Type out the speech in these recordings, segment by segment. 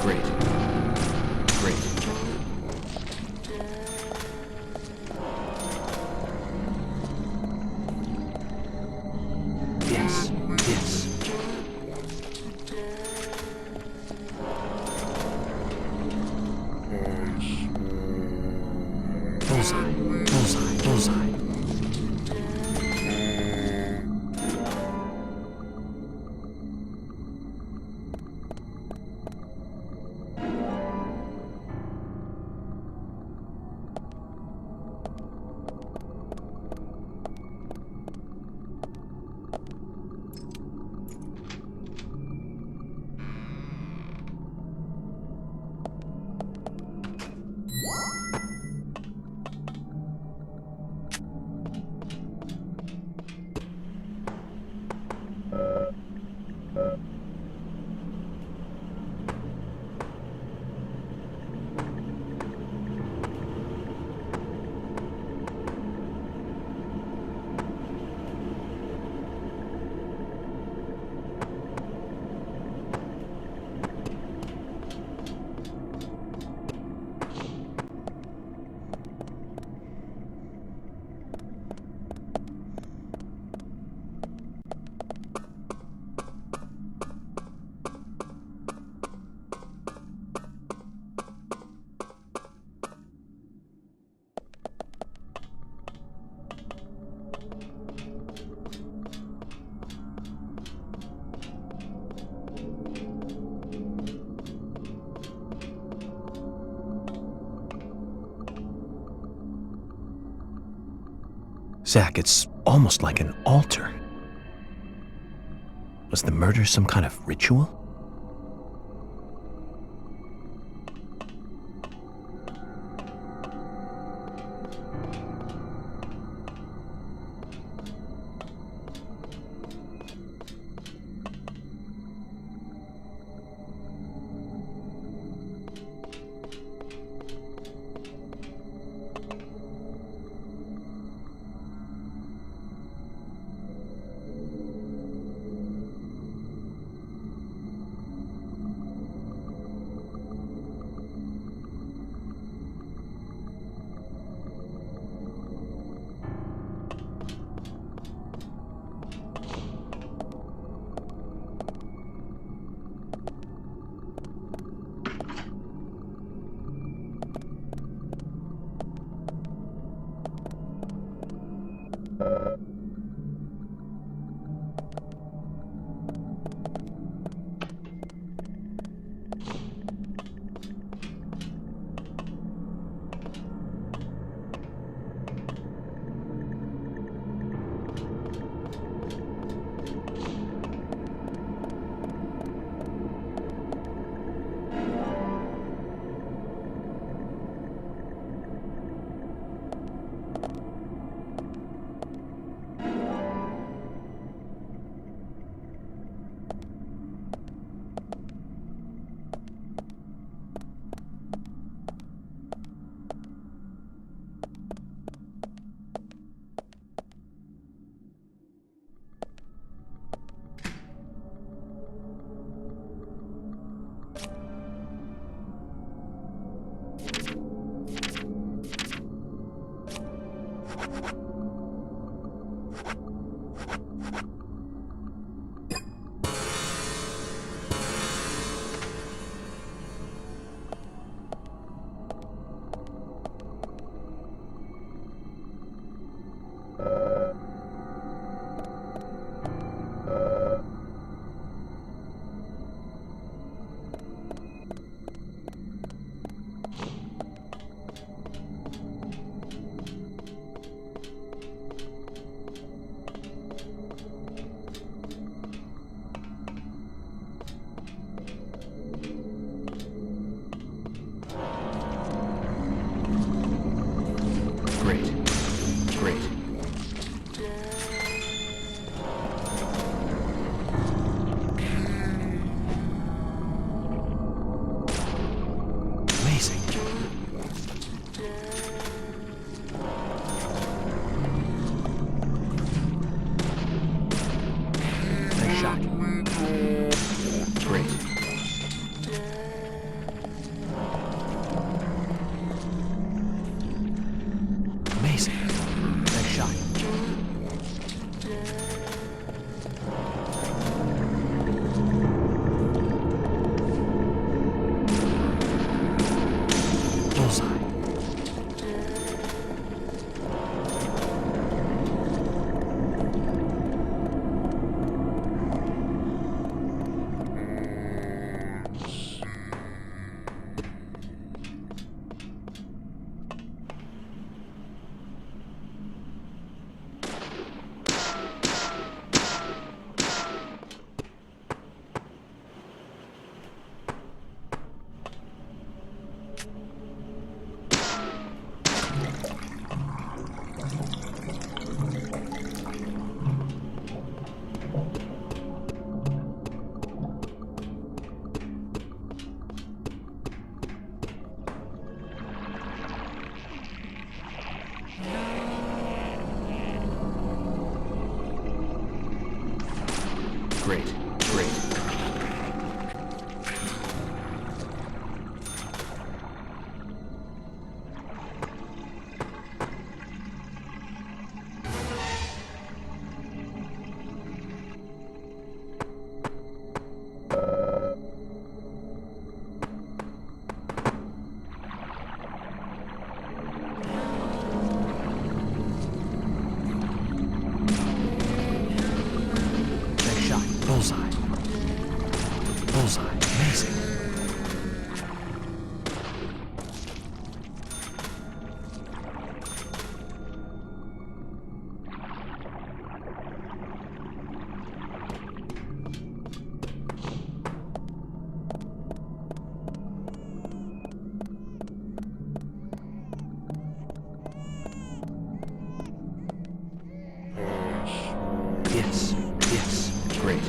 Great. Great. Yes. Yes. Bullseye. Bullseye. Bullseye. Zach, it's almost like an altar. Was the murder some kind of ritual? Bullseye. Amazing. Yes, yes, great.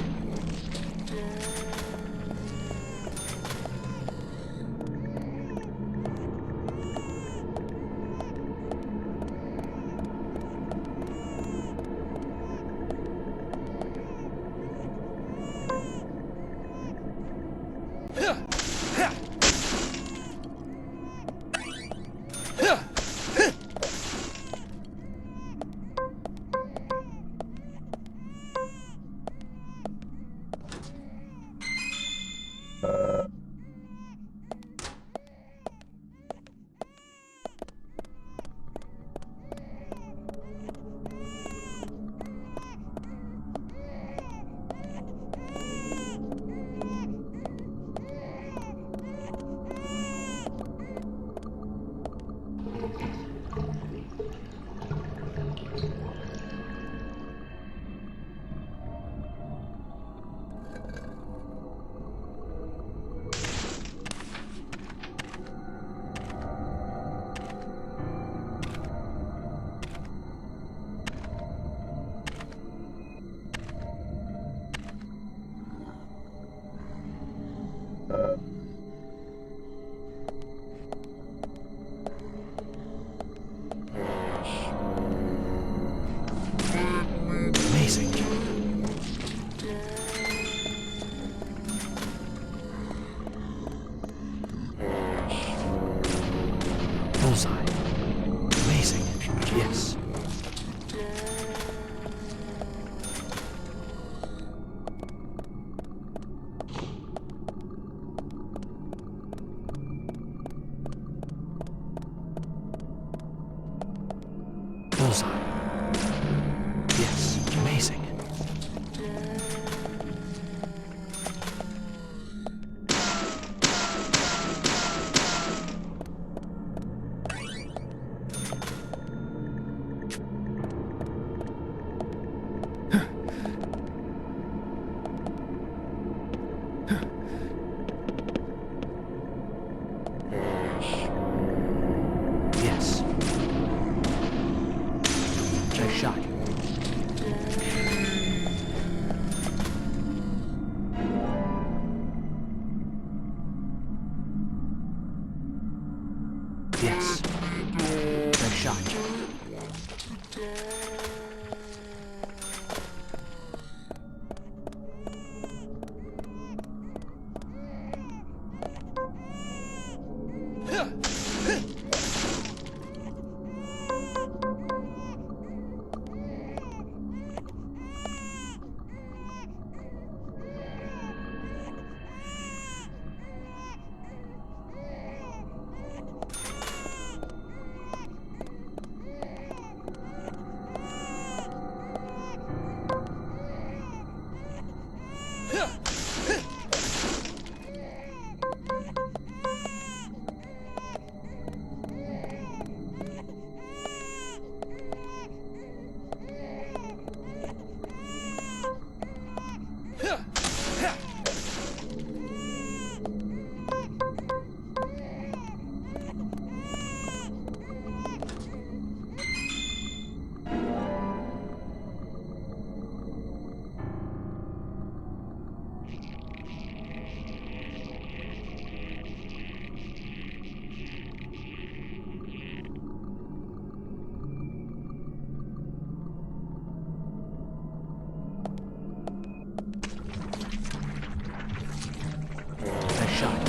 Amazing. Bullseye. Amazing. Yes. Bullseye. Yes. Amazing. Yes. Nice shot. Yes. Nice shot. Nice shot.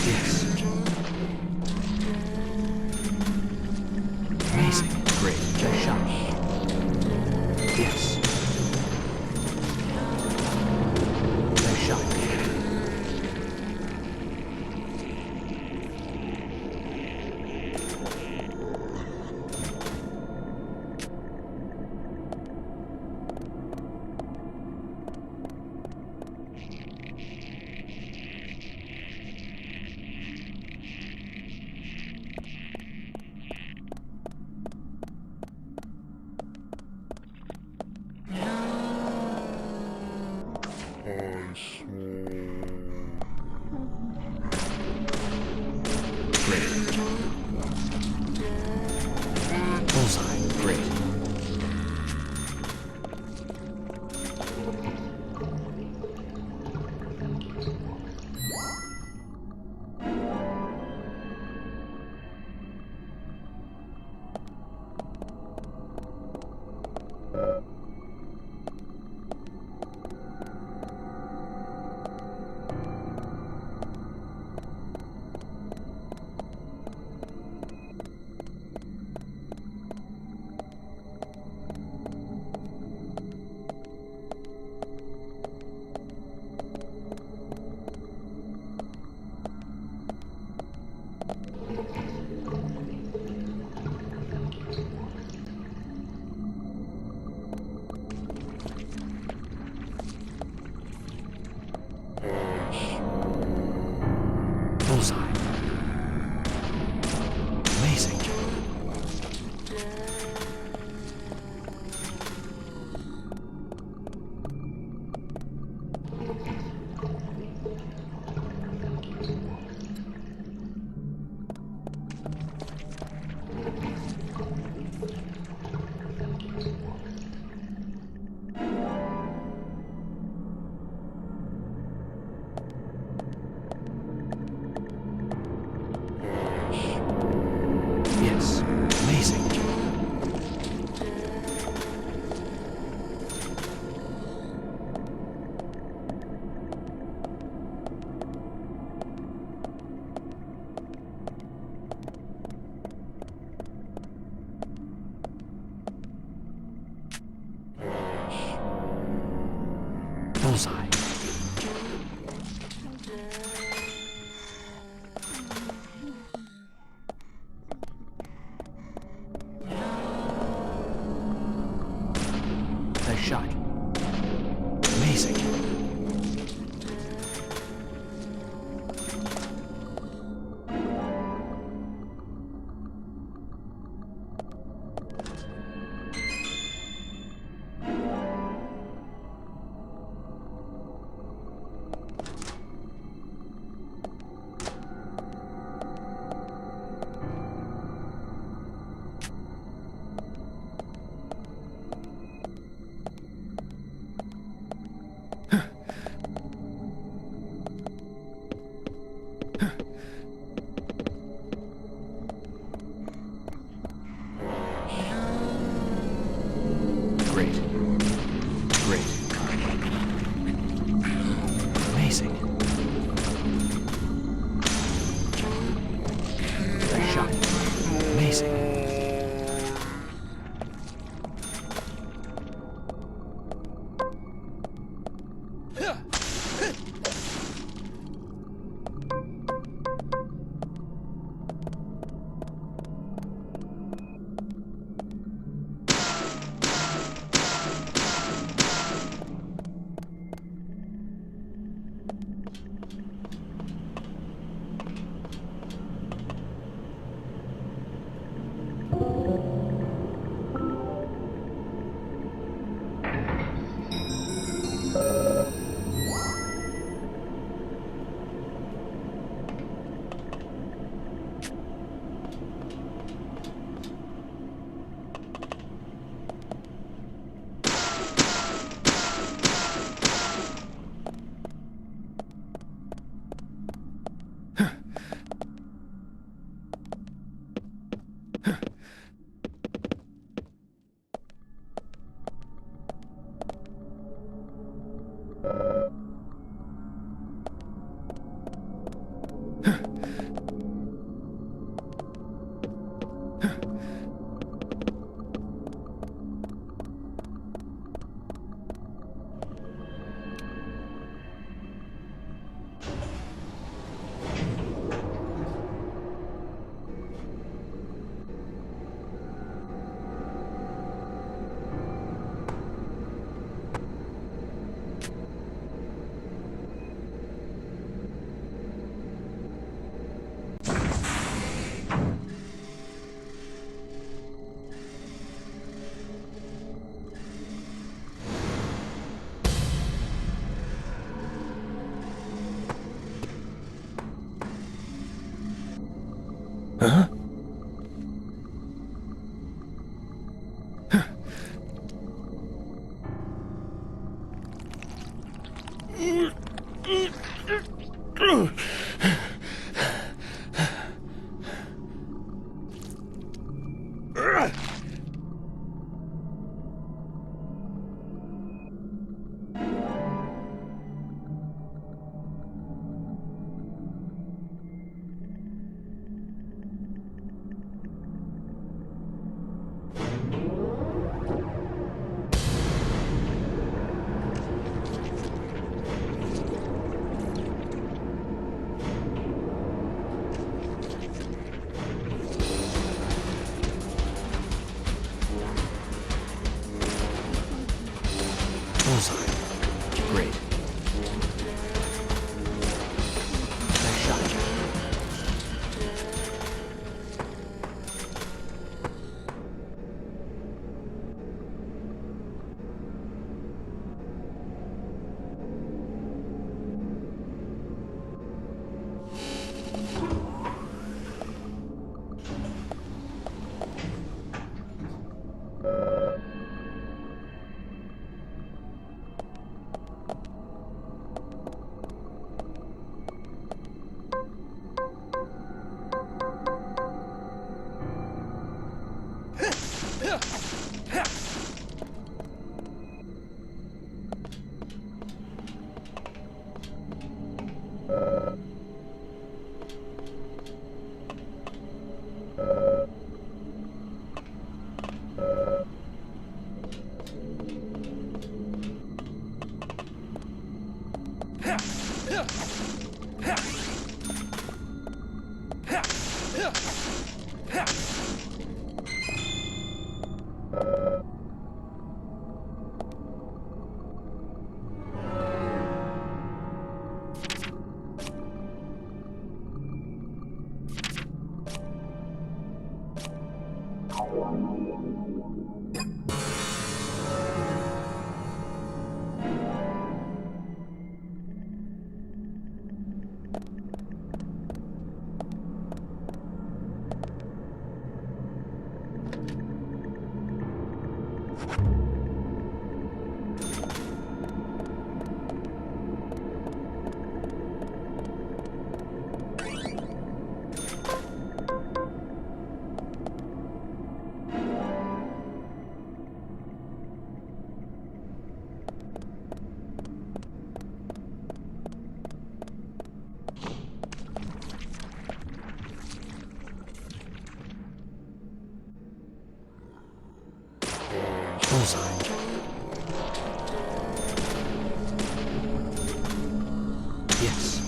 Yes. Amazing. Great. Nice shot. Yes. Nice shot. Nice shot. Amazing. Great. Great. Amazing. Nice shot. Amazing. Huh? Bullseye. Great. Nice shot. Bullseye. Yes.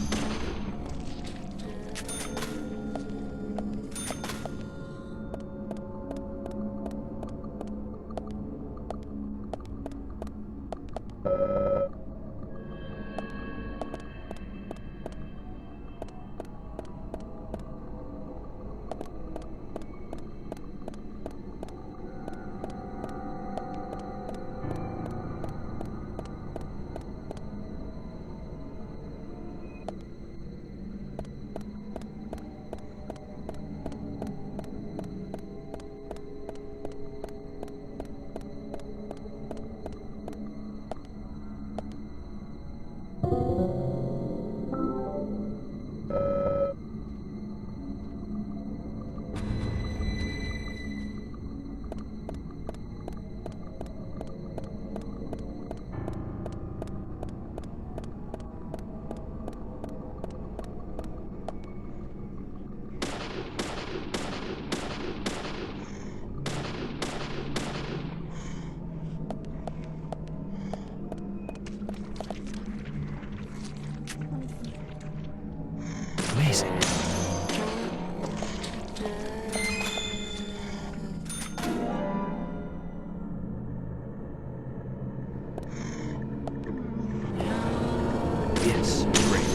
Amazing. Yes, great.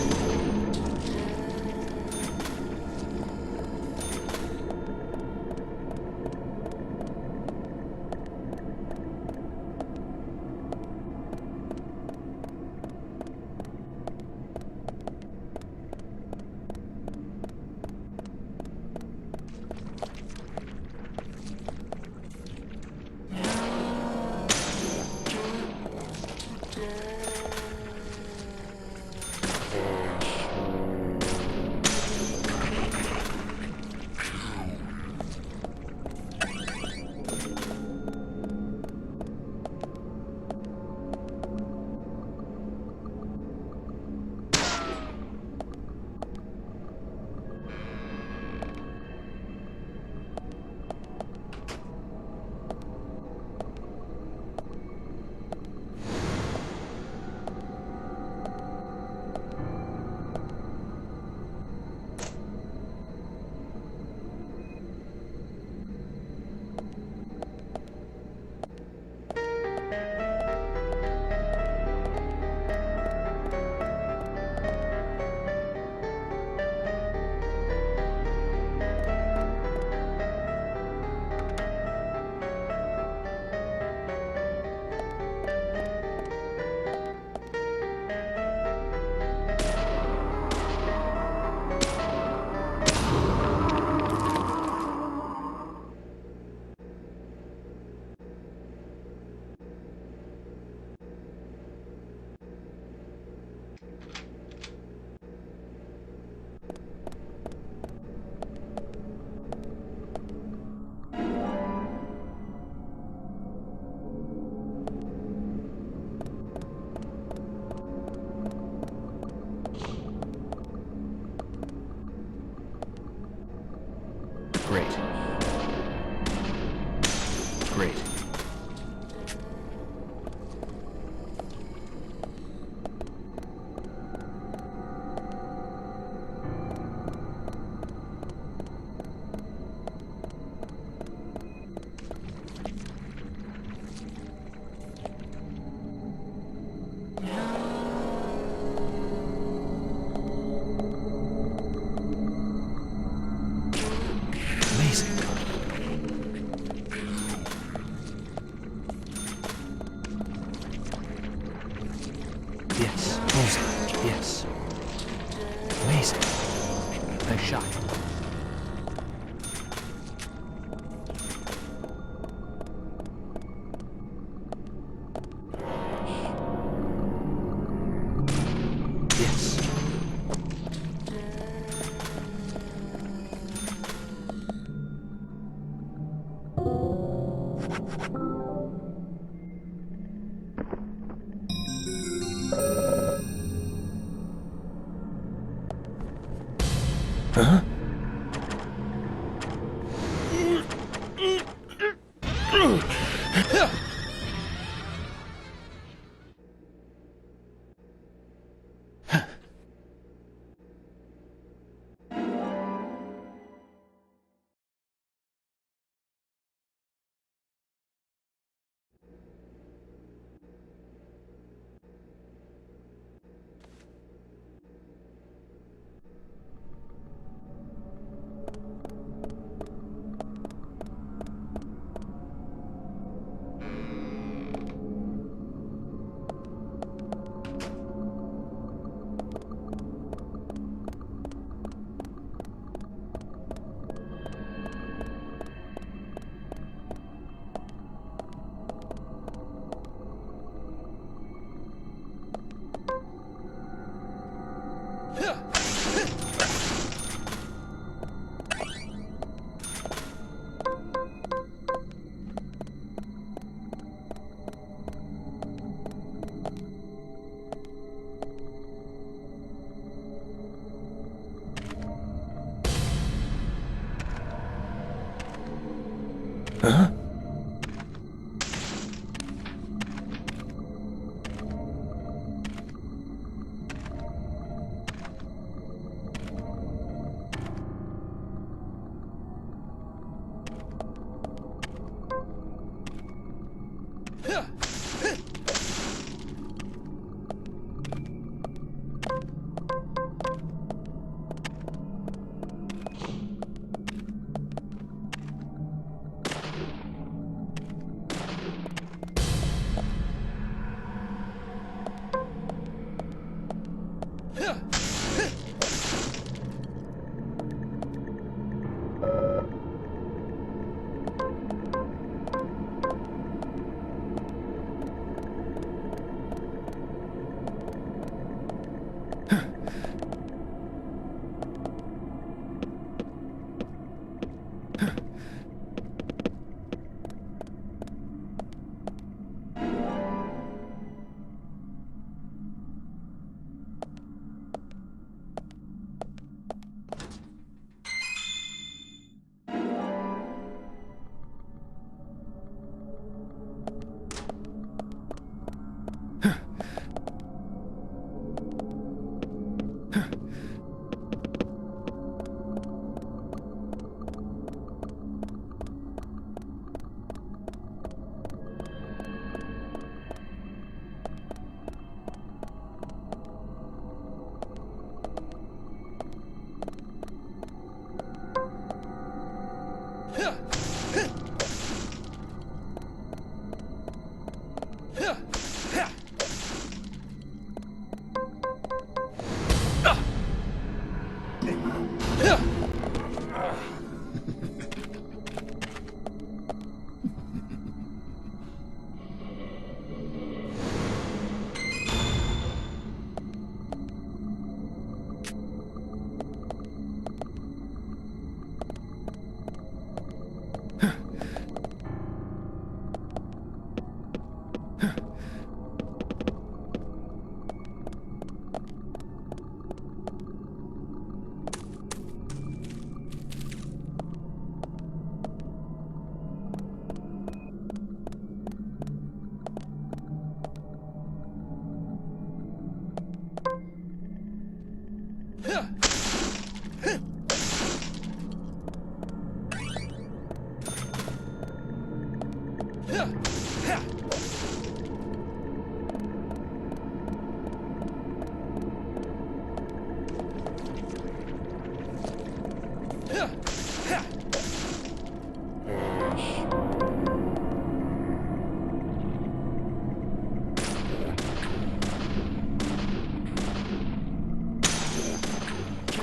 Great. Great. Nice shot. Yes. Huh? Huh?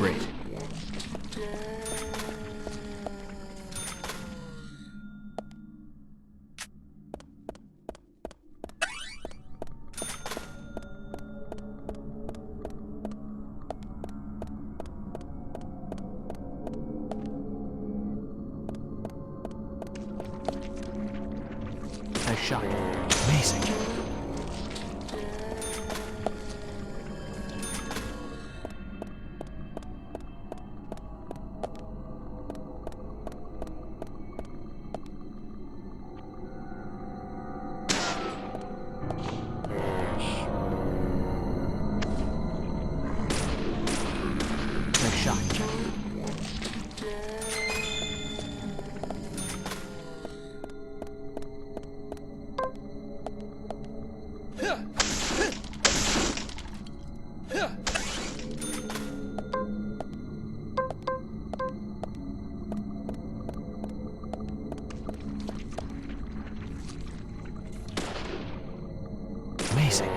Great. Nice shot. Amazing. Nice shot. Amazing.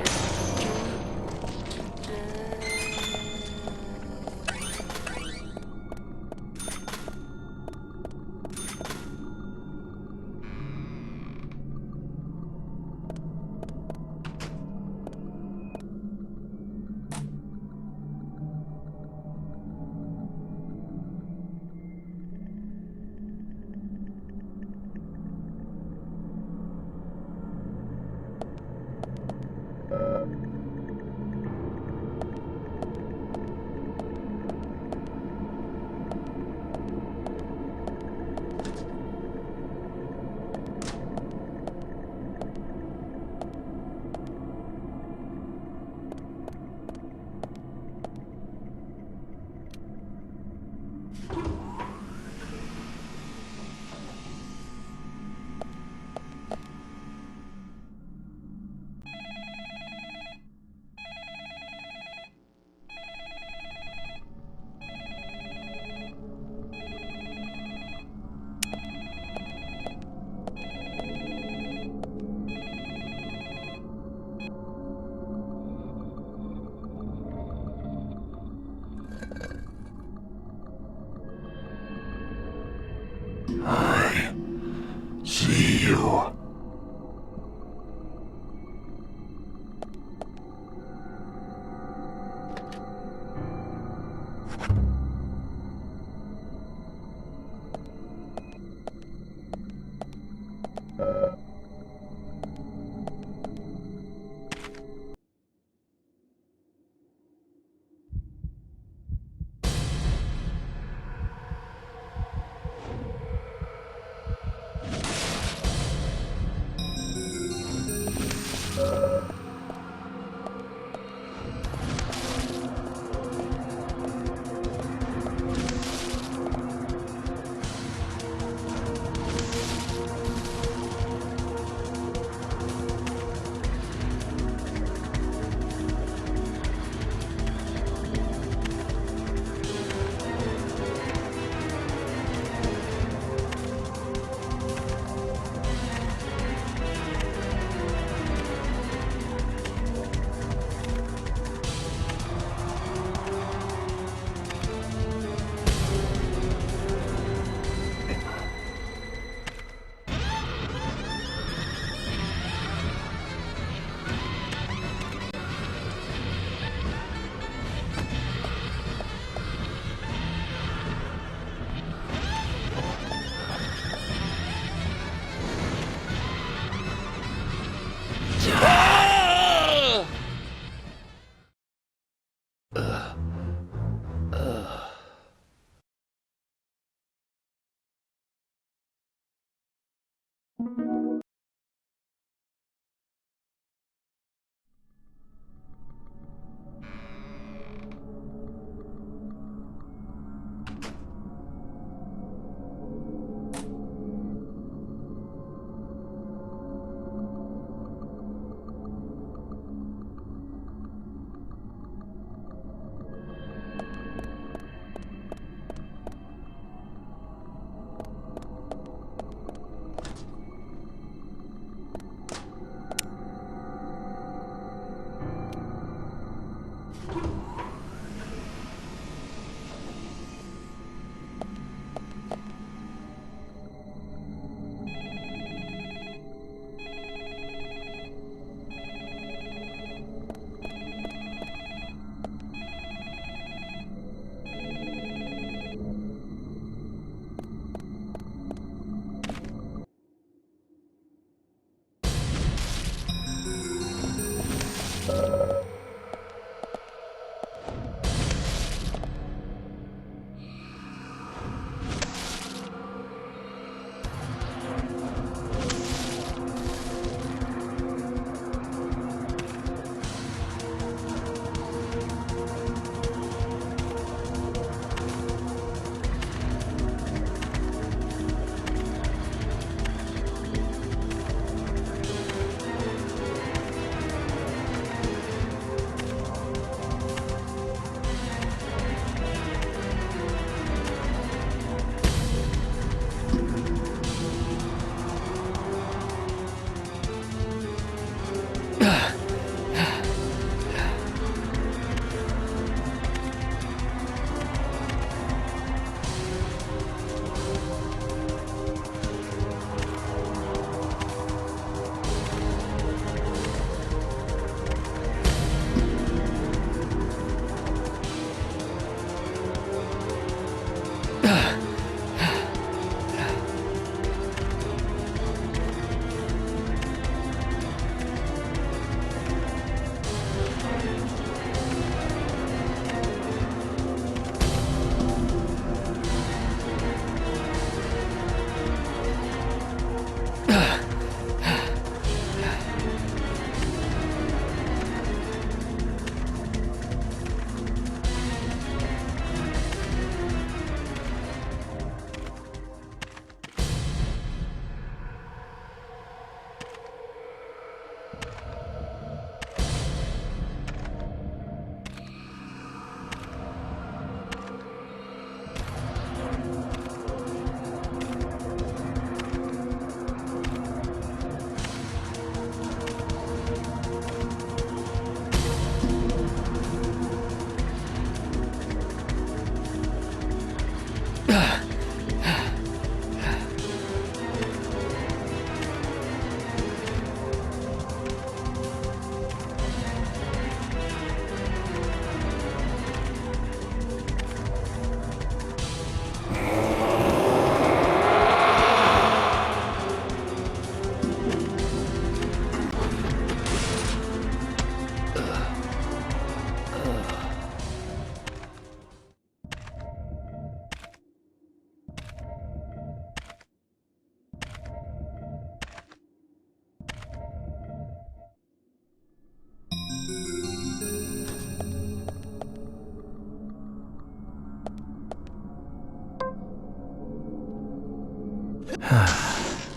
I see you.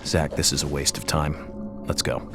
Zach, this is a waste of time. Let's go.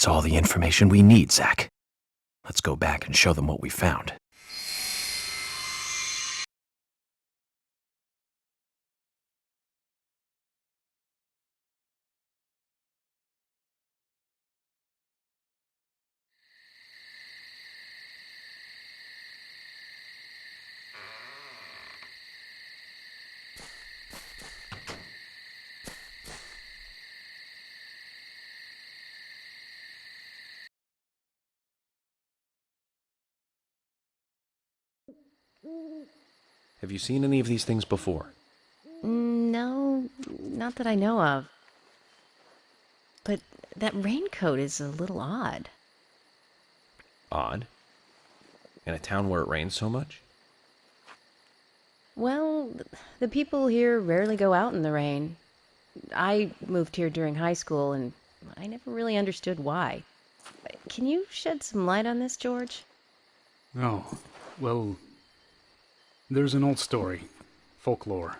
That's all the information we need, Zach. Let's go back and show them what we found. Have you seen any of these things before? No, not that I know of. But that raincoat is a little odd. Odd? In a town where it rains so much? Well, the people here rarely go out in the rain. I moved here during high school, and I never really understood why. Can you shed some light on this, George? Oh, well, there's an old story, folklore.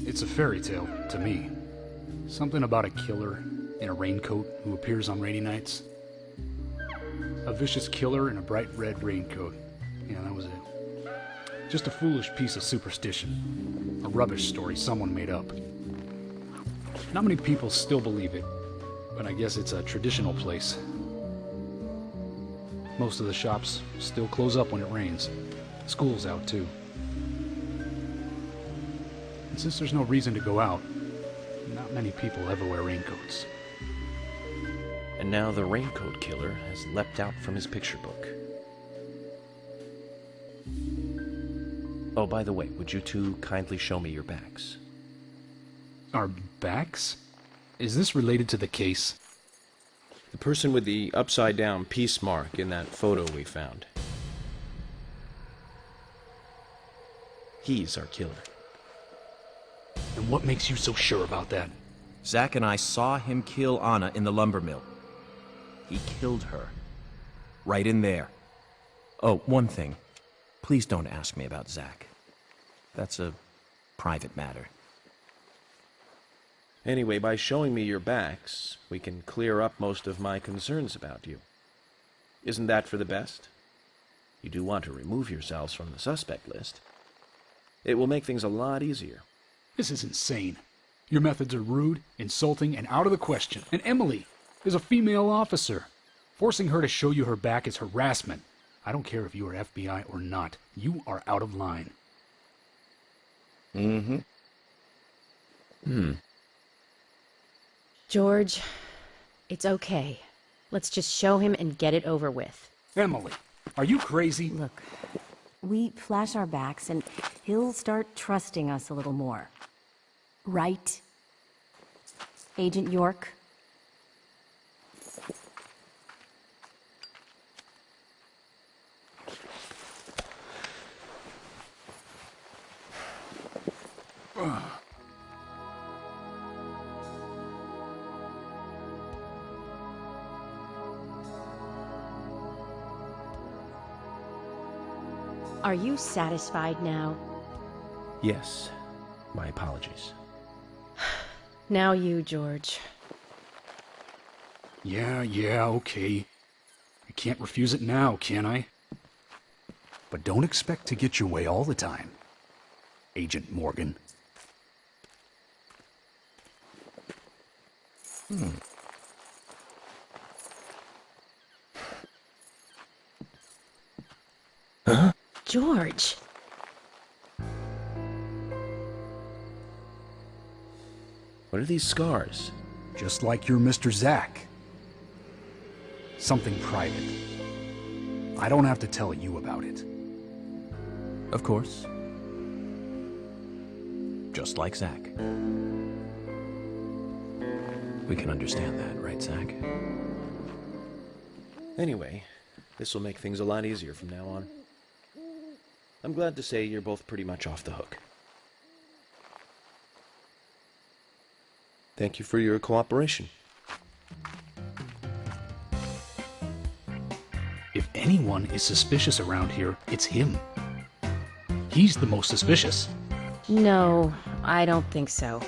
It's a fairy tale, to me. Something about a killer in a raincoat who appears on rainy nights. A vicious killer in a bright red raincoat. Yeah, that was it. Just a foolish piece of superstition. A rubbish story someone made up. Not many people still believe it, but I guess it's a traditional place. Most of the shops still close up when it rains. School's out too. And since there's no reason to go out, not many people ever wear raincoats. And now the raincoat killer has leapt out from his picture book. Oh, by the way, would you two kindly show me your backs? Our backs? Is this related to the case? The person with the upside-down peace mark in that photo we found. He's our killer. And what makes you so sure about that? Zack and I saw him kill Anna in the lumber mill. He killed her. Right in there. Oh, one thing. Please don't ask me about Zack. That's a private matter. Anyway, by showing me your backs, we can clear up most of my concerns about you. Isn't that for the best? You do want to remove yourselves from the suspect list. It will make things a lot easier. This is insane. Your methods are rude, insulting, and out of the question. And Emily is a female officer. Forcing her to show you her back is harassment. I don't care if you are FBI or not. You are out of line. George, it's okay. Let's just show him and get it over with. Emily, are you crazy? Look, we flash our backs and he'll start trusting us a little more. Right? Agent York? Are you satisfied now? Yes. My apologies. Now you, George. Yeah, okay. I can't refuse it now, can I? But don't expect to get your way all the time, Agent Morgan. George! What are these scars? Just like your Mr. Zack. Something private. I don't have to tell you about it. Of course. Just like Zack. We can understand that, right, Zack? Anyway, this will make things a lot easier from now on. I'm glad to say you're both pretty much off the hook. Thank you for your cooperation. If anyone is suspicious around here, it's him. He's the most suspicious. No, I don't think so.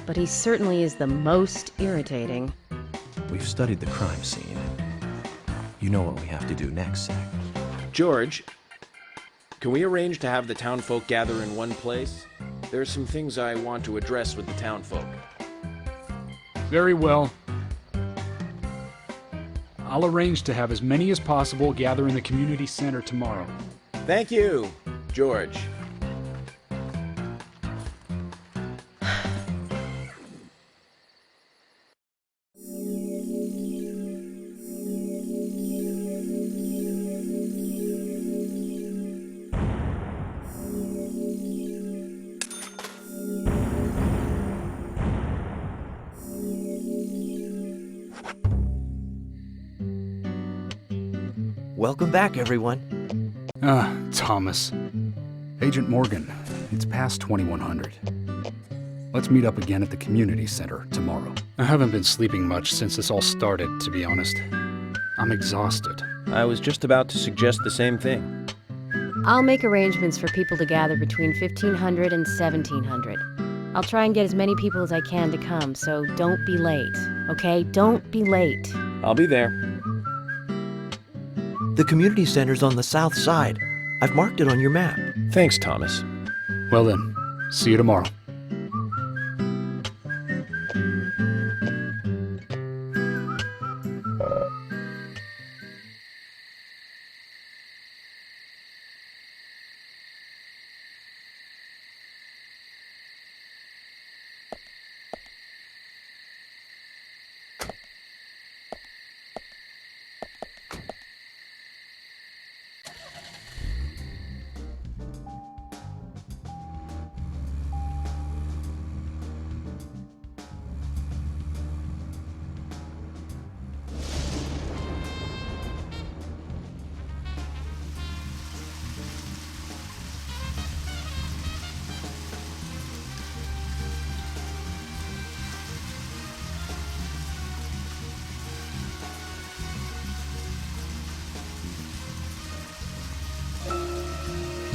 But he certainly is the most irritating. We've studied the crime scene. You know what we have to do next, Zack. George, can we arrange to have the townfolk gather in one place? There are some things I want to address with the townfolk. Very well. I'll arrange to have as many as possible gather in the community center tomorrow. Thank you, George. Welcome back, everyone. Thomas. Agent Morgan, it's past 2100. Let's meet up again at the community center tomorrow. I haven't been sleeping much since this all started, to be honest. I'm exhausted. I was just about to suggest the same thing. I'll make arrangements for people to gather between 1500 and 1700. I'll try and get as many people as I can to come, so don't be late, okay? Don't be late. I'll be there. The community center's on the south side. I've marked it on your map. Thanks, Thomas. Well then, see you tomorrow.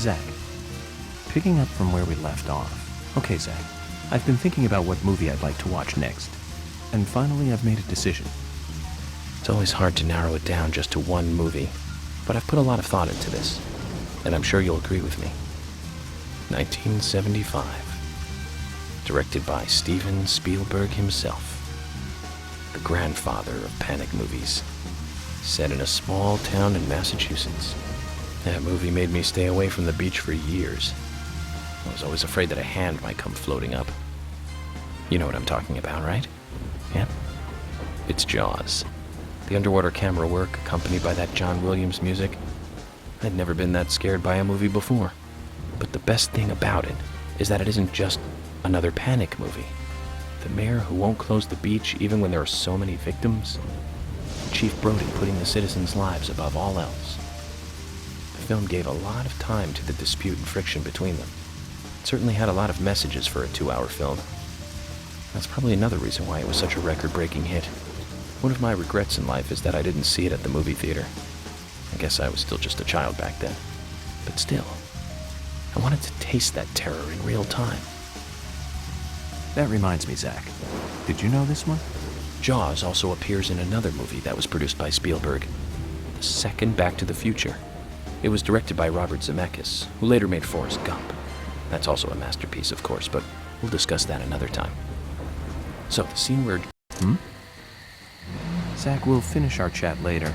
Zach, picking up from where we left off. Okay, Zach, I've been thinking about what movie I'd like to watch next. And finally, I've made a decision. It's always hard to narrow it down just to one movie, but I've put a lot of thought into this, and I'm sure you'll agree with me. 1975. Directed by Steven Spielberg himself. The grandfather of panic movies. Set in a small town in Massachusetts. That movie made me stay away from the beach for years. I was always afraid that a hand might come floating up. You know what I'm talking about, right? Yeah? It's Jaws. The underwater camera work, accompanied by that John Williams music. I'd never been that scared by a movie before. But the best thing about it is that it isn't just another panic movie. The mayor who won't close the beach even when there are so many victims. Chief Brody putting the citizens' lives above all else. The film gave a lot of time to the dispute and friction between them. It certainly had a lot of messages for a 2-hour film. That's probably another reason why it was such a record-breaking hit. One of my regrets in life is that I didn't see it at the movie theater. I guess I was still just a child back then. But still, I wanted to taste that terror in real time. That reminds me, Zach. Did you know this one? Jaws also appears in another movie that was produced by Spielberg. The second Back to the Future. It was directed by Robert Zemeckis, who later made Forrest Gump. That's also a masterpiece, of course, but we'll discuss that another time. So, the scene where... Zach, we'll finish our chat later.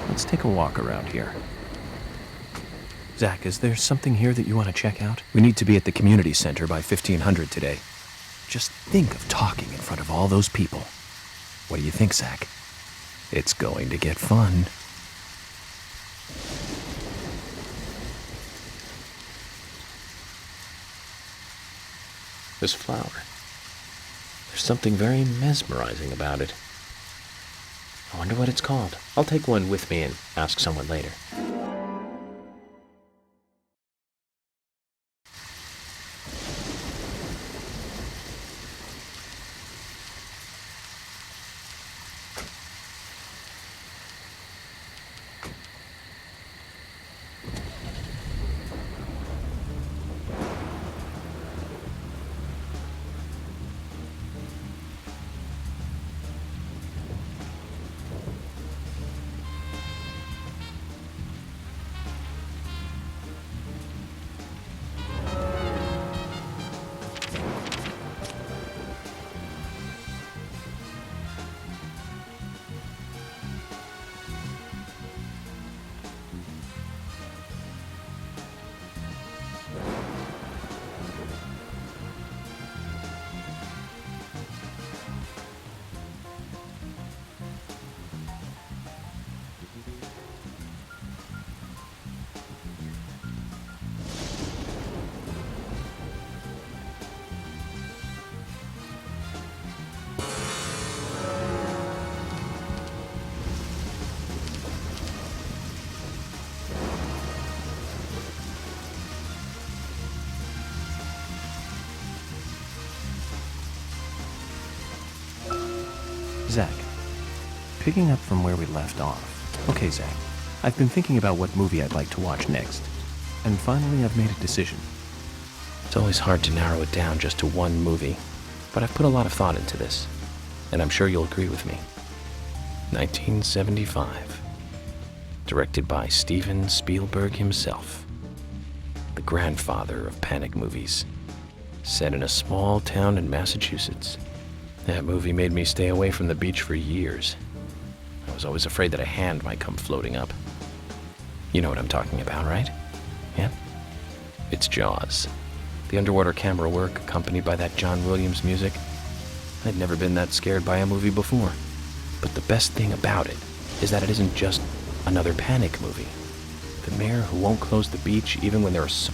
Let's take a walk around here. Zach, is there something here that you want to check out? We need to be at the community center by 1500 today. Just think of talking in front of all those people. What do you think, Zach? It's going to get fun. This flower. There's something very mesmerizing about it. I wonder what it's called. I'll take one with me and ask someone later. Zach, picking up from where we left off. Okay, Zach, I've been thinking about what movie I'd like to watch next. And finally, I've made a decision. It's always hard to narrow it down just to one movie, but I've put a lot of thought into this, and I'm sure you'll agree with me. 1975. Directed by Steven Spielberg himself. The grandfather of panic movies. Set in a small town in Massachusetts. That movie made me stay away from the beach for years. I was always afraid that a hand might come floating up. You know what I'm talking about, right? Yeah? It's Jaws. The underwater camera work, accompanied by that John Williams music. I'd never been that scared by a movie before. But the best thing about it is that it isn't just another panic movie. The mayor who won't close the beach even when there are so...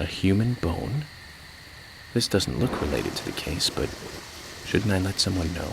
A human bone? This doesn't look related to the case, but shouldn't I let someone know?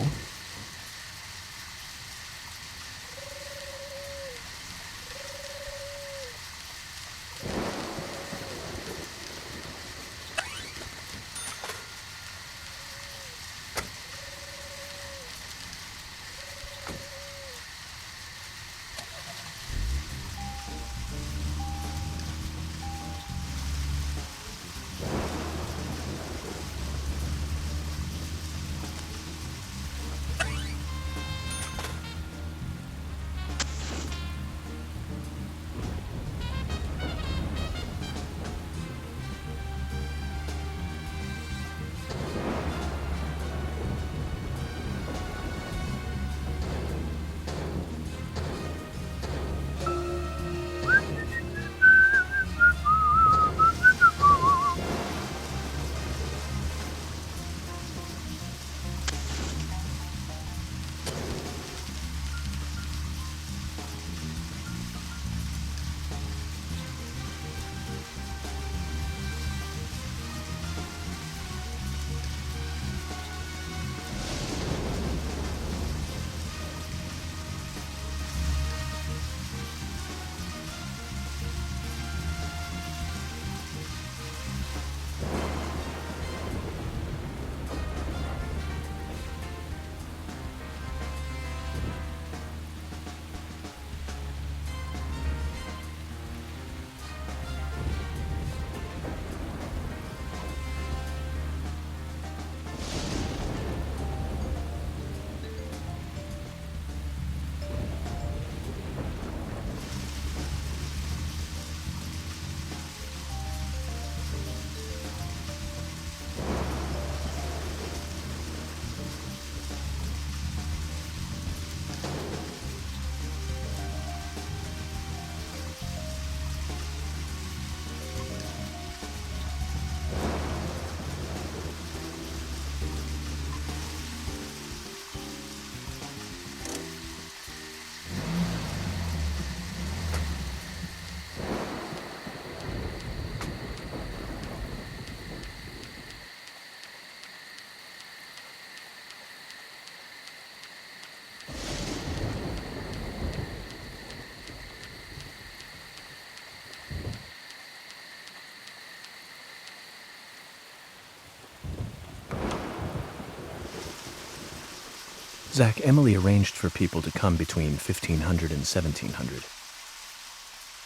Zach, Emily arranged for people to come between 1500 and 1700.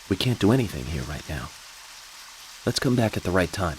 We can't do anything here right now. Let's come back at the right time.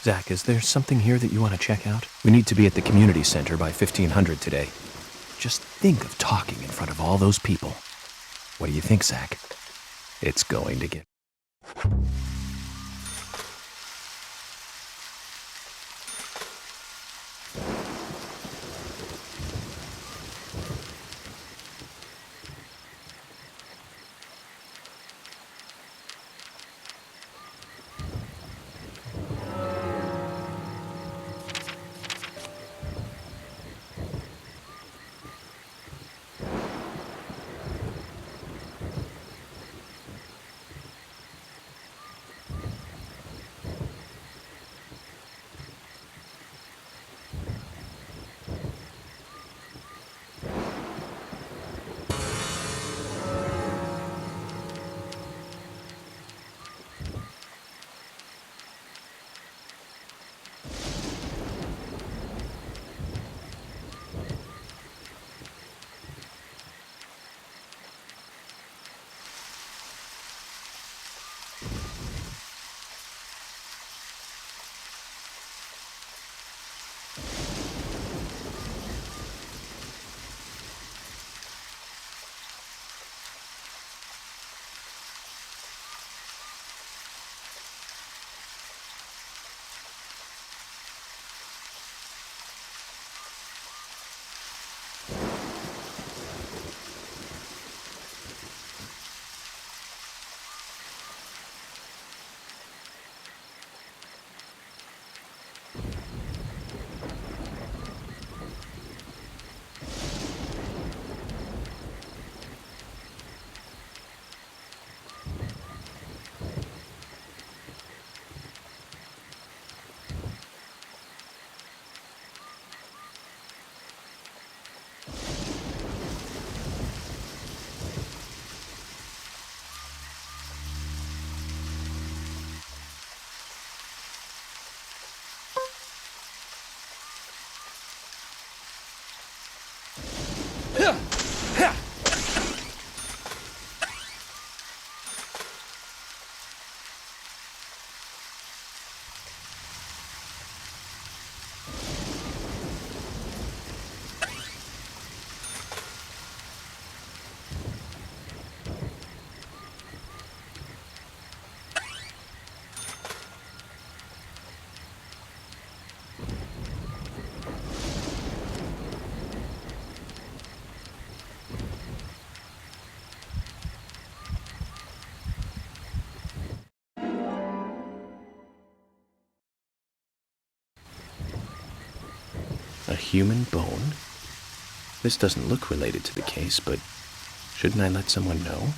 Zach, is there something here that you want to check out? We need to be at the community center by 1500 today. Just think of talking in front of all those people. What do you think, Zach? It's going to get... A human bone? This doesn't look related to the case, but shouldn't I let someone know?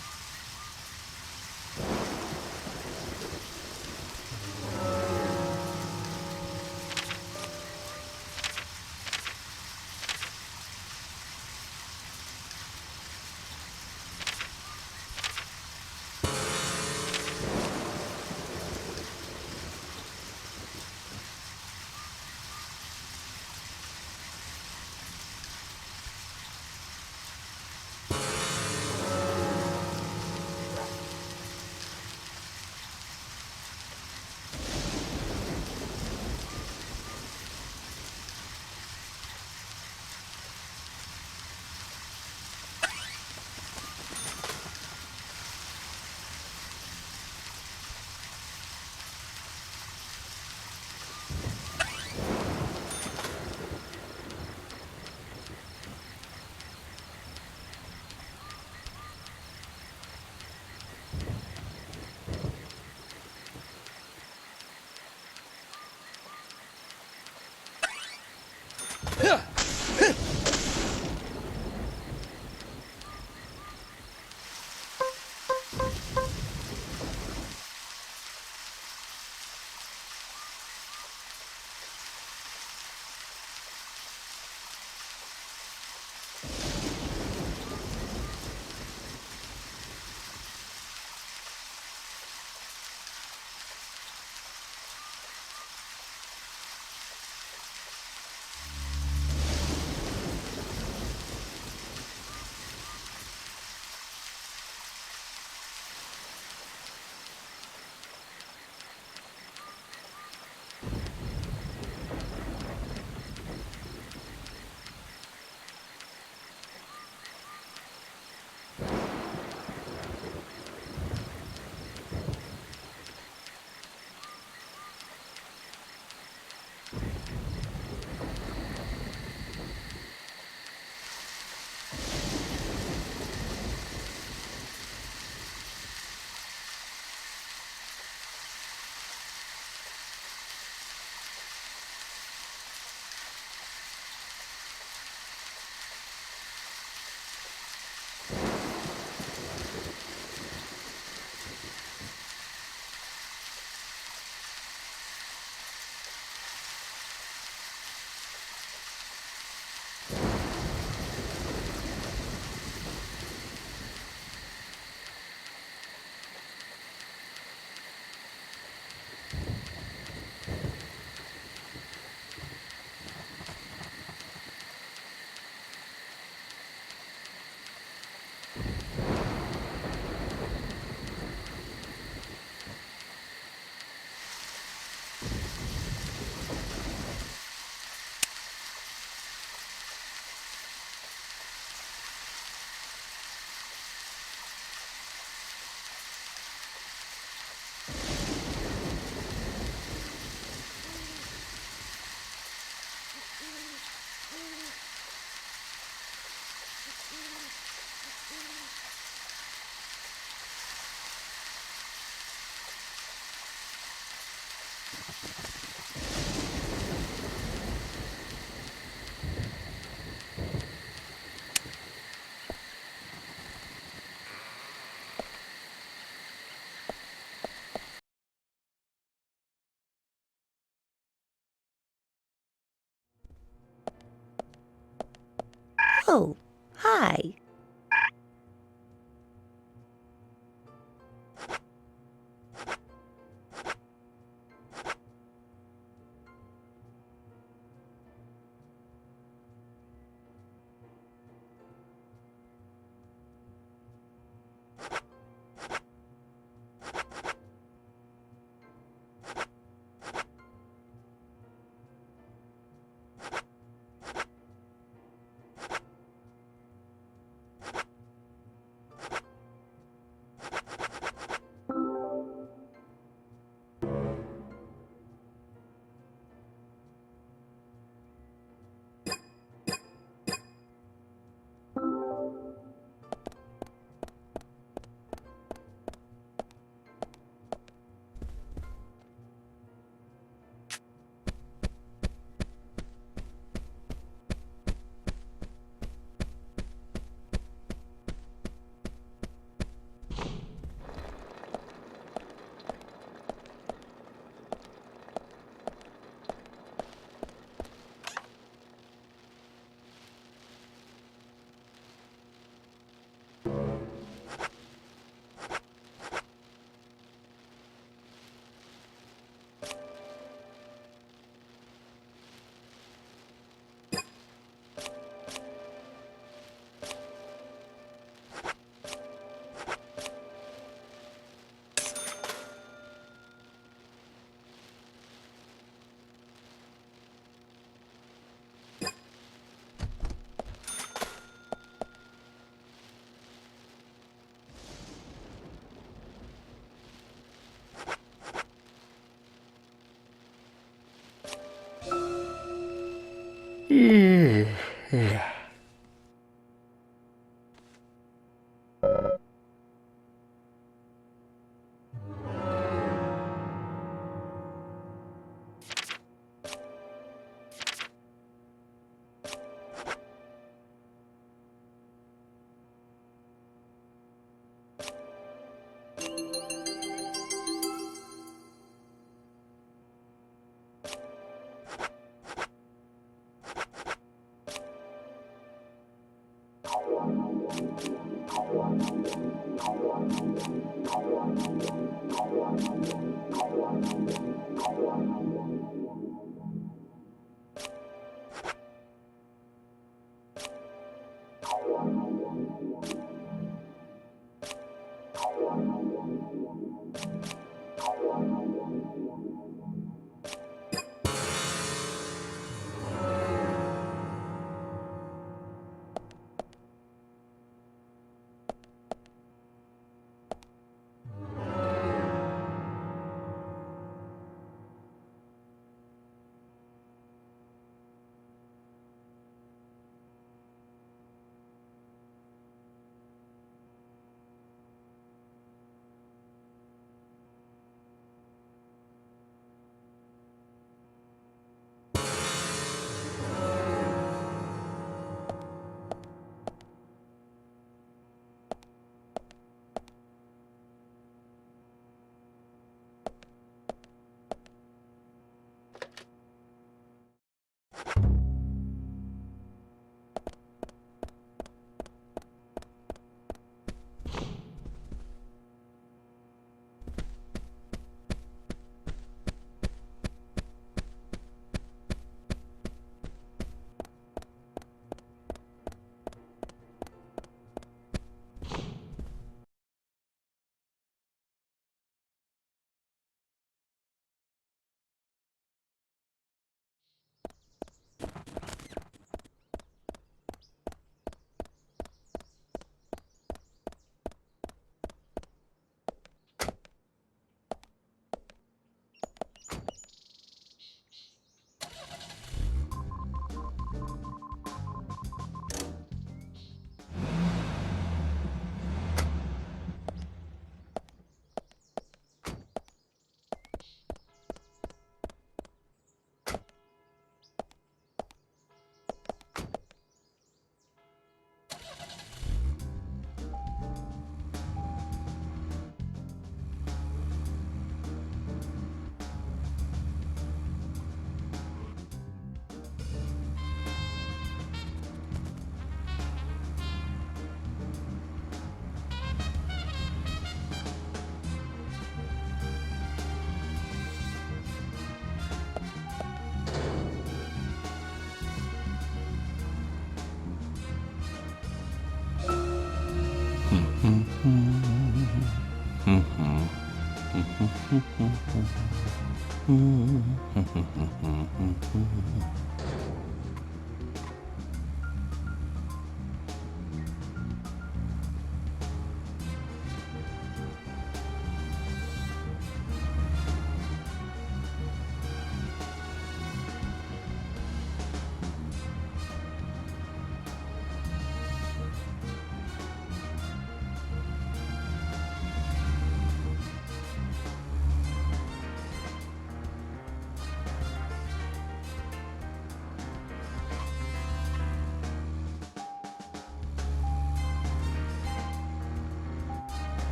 Oh, hi.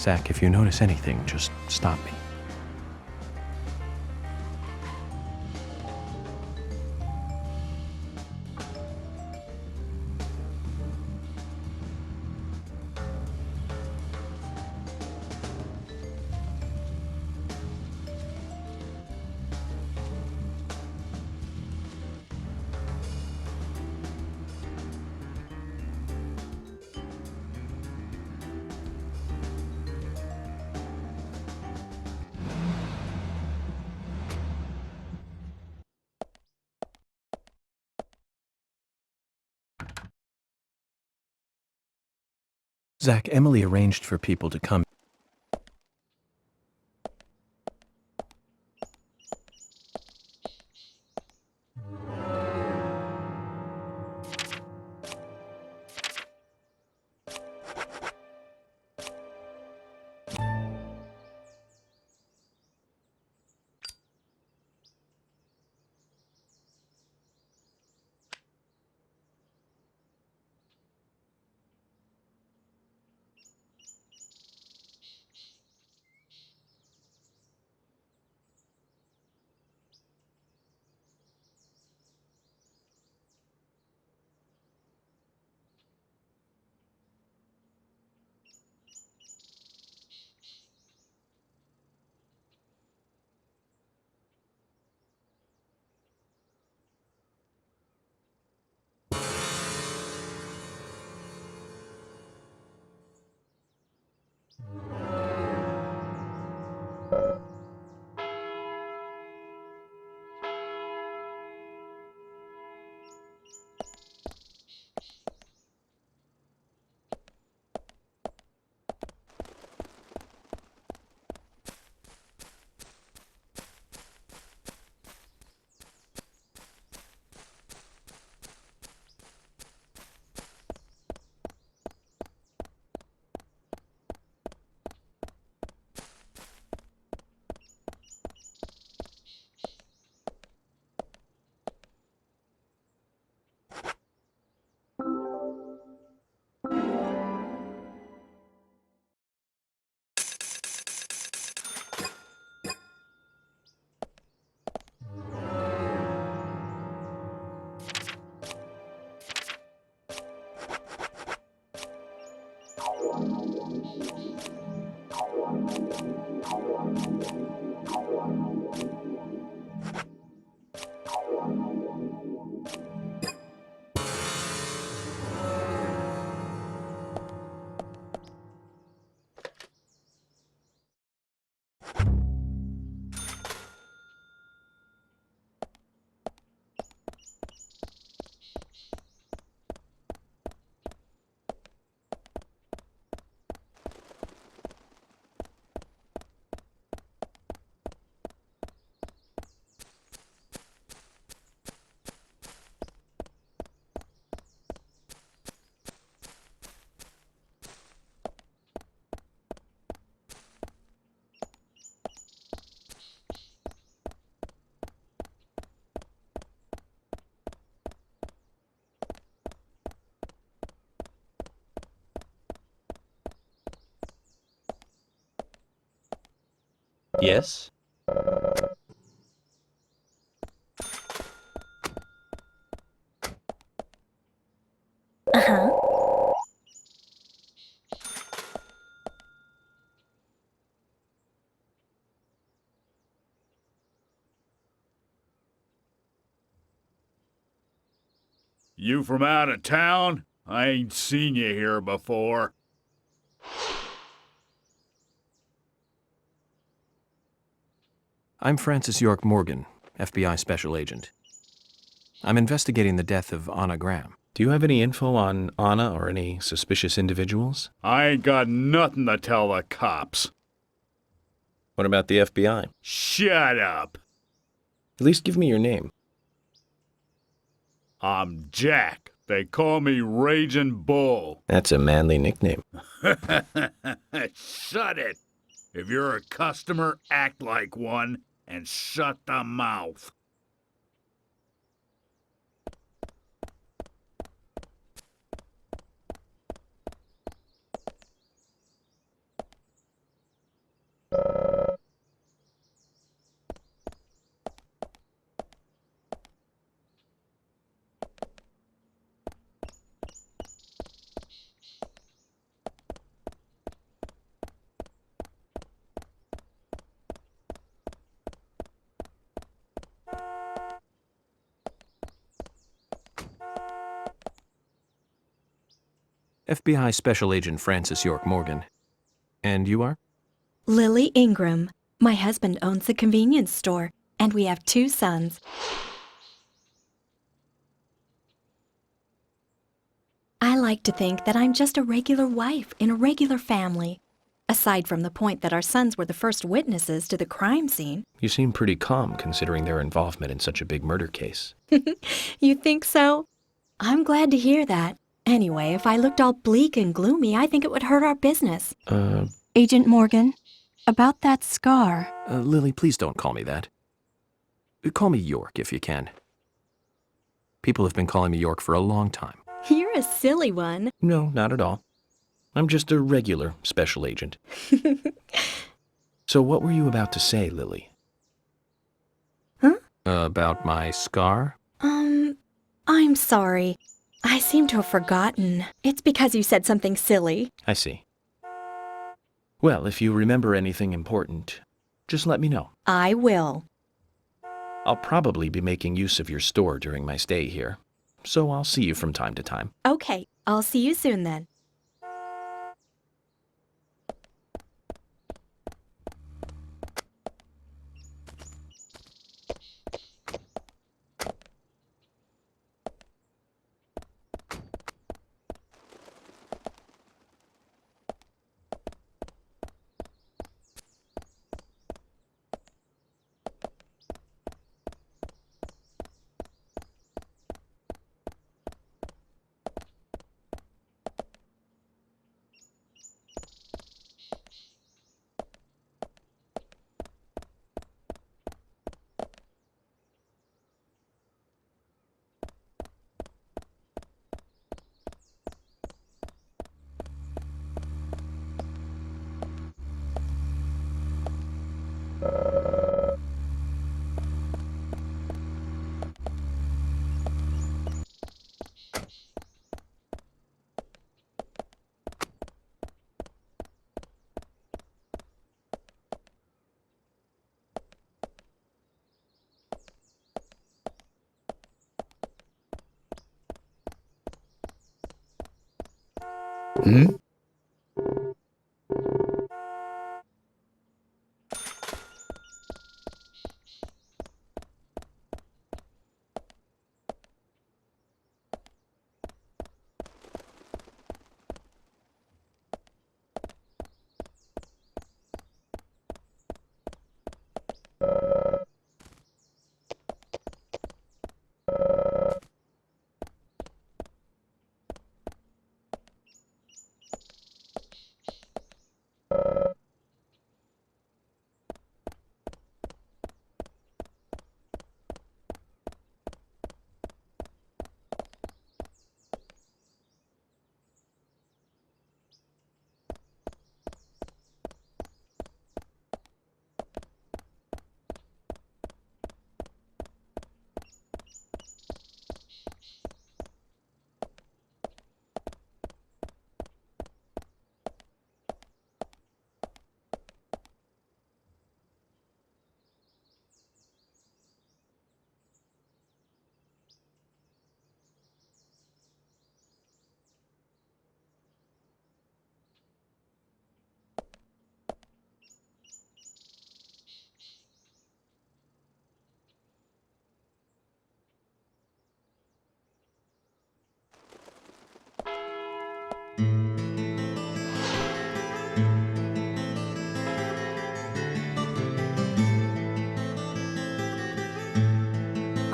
Zach, if you notice anything, just stop me. Zach, Emily arranged for people to come. Yes? Uh-huh. You from out of town? I ain't seen you here before. I'm Francis York Morgan, FBI Special Agent. I'm investigating the death of Anna Graham. Do you have any info on Anna or any suspicious individuals? I ain't got nothing to tell the cops. What about the FBI? Shut up. At least give me your name. I'm Jack. They call me Raging Bull. That's a manly nickname. Shut it. If you're a customer, act like one and shut the mouth. FBI Special Agent Francis York Morgan. And you are? Lily Ingram. My husband owns a convenience store, and we have 2 sons. I like to think that I'm just a regular wife in a regular family, aside from the point that our sons were the first witnesses to the crime scene. You seem pretty calm considering their involvement in such a big murder case. You think so? I'm glad to hear that. Anyway, if I looked all bleak and gloomy, I think it would hurt our business. Agent Morgan, about that scar. Lily, please don't call me that. Call me York if you can. People have been calling me York for a long time. You're a silly one. No, not at all. I'm just a regular special agent. So what were you about to say, Lily? Huh? About my scar? I'm sorry. I seem to have forgotten. It's because you said something silly. I see. Well, if you remember anything important, just let me know. I will. I'll probably be making use of your store during my stay here, so I'll see you from time to time. Okay, I'll see you soon then.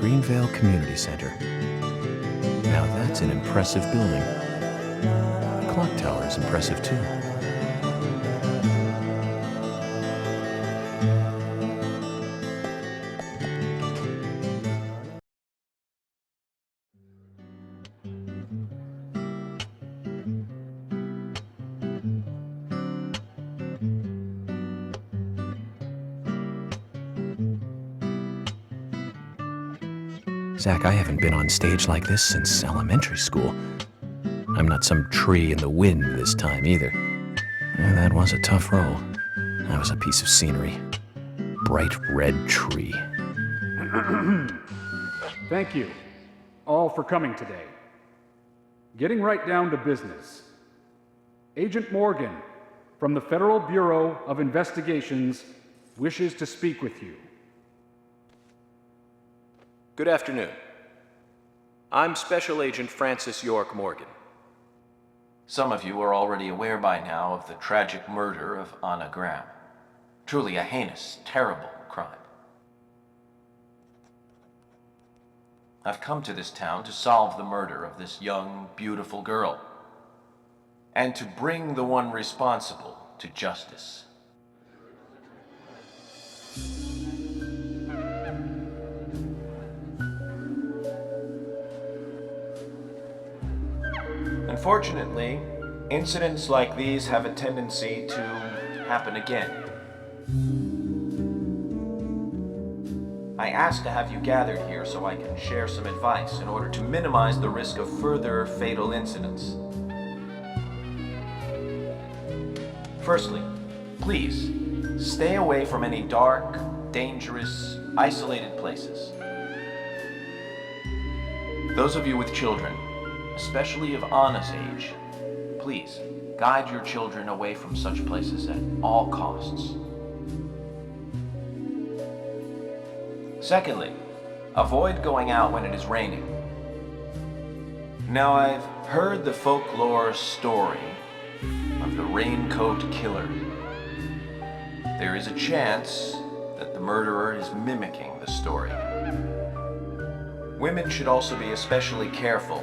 Greenvale Community Center. Now that's an impressive building. The clock tower is impressive too. Zach, I haven't been on stage like this since elementary school. I'm not some tree in the wind this time either. That was a tough role. That was a piece of scenery. Bright red tree. Thank you all for coming today. Getting right down to business. Agent Morgan from the Federal Bureau of Investigations wishes to speak with you. Good afternoon. I'm Special Agent Francis York Morgan. Some of you are already aware by now of the tragic murder of Anna Graham. Truly a heinous, terrible crime. I've come to this town to solve the murder of this young, beautiful girl, and to bring the one responsible to justice. Unfortunately, incidents like these have a tendency to happen again. I asked to have you gathered here so I can share some advice in order to minimize the risk of further fatal incidents. Firstly, please, stay away from any dark, dangerous, isolated places. Those of you with children, especially of Anna's age, please guide your children away from such places at all costs. Secondly, avoid going out when it is raining. Now, I've heard the folklore story of the raincoat killer. There is a chance that the murderer is mimicking the story. Women should also be especially careful.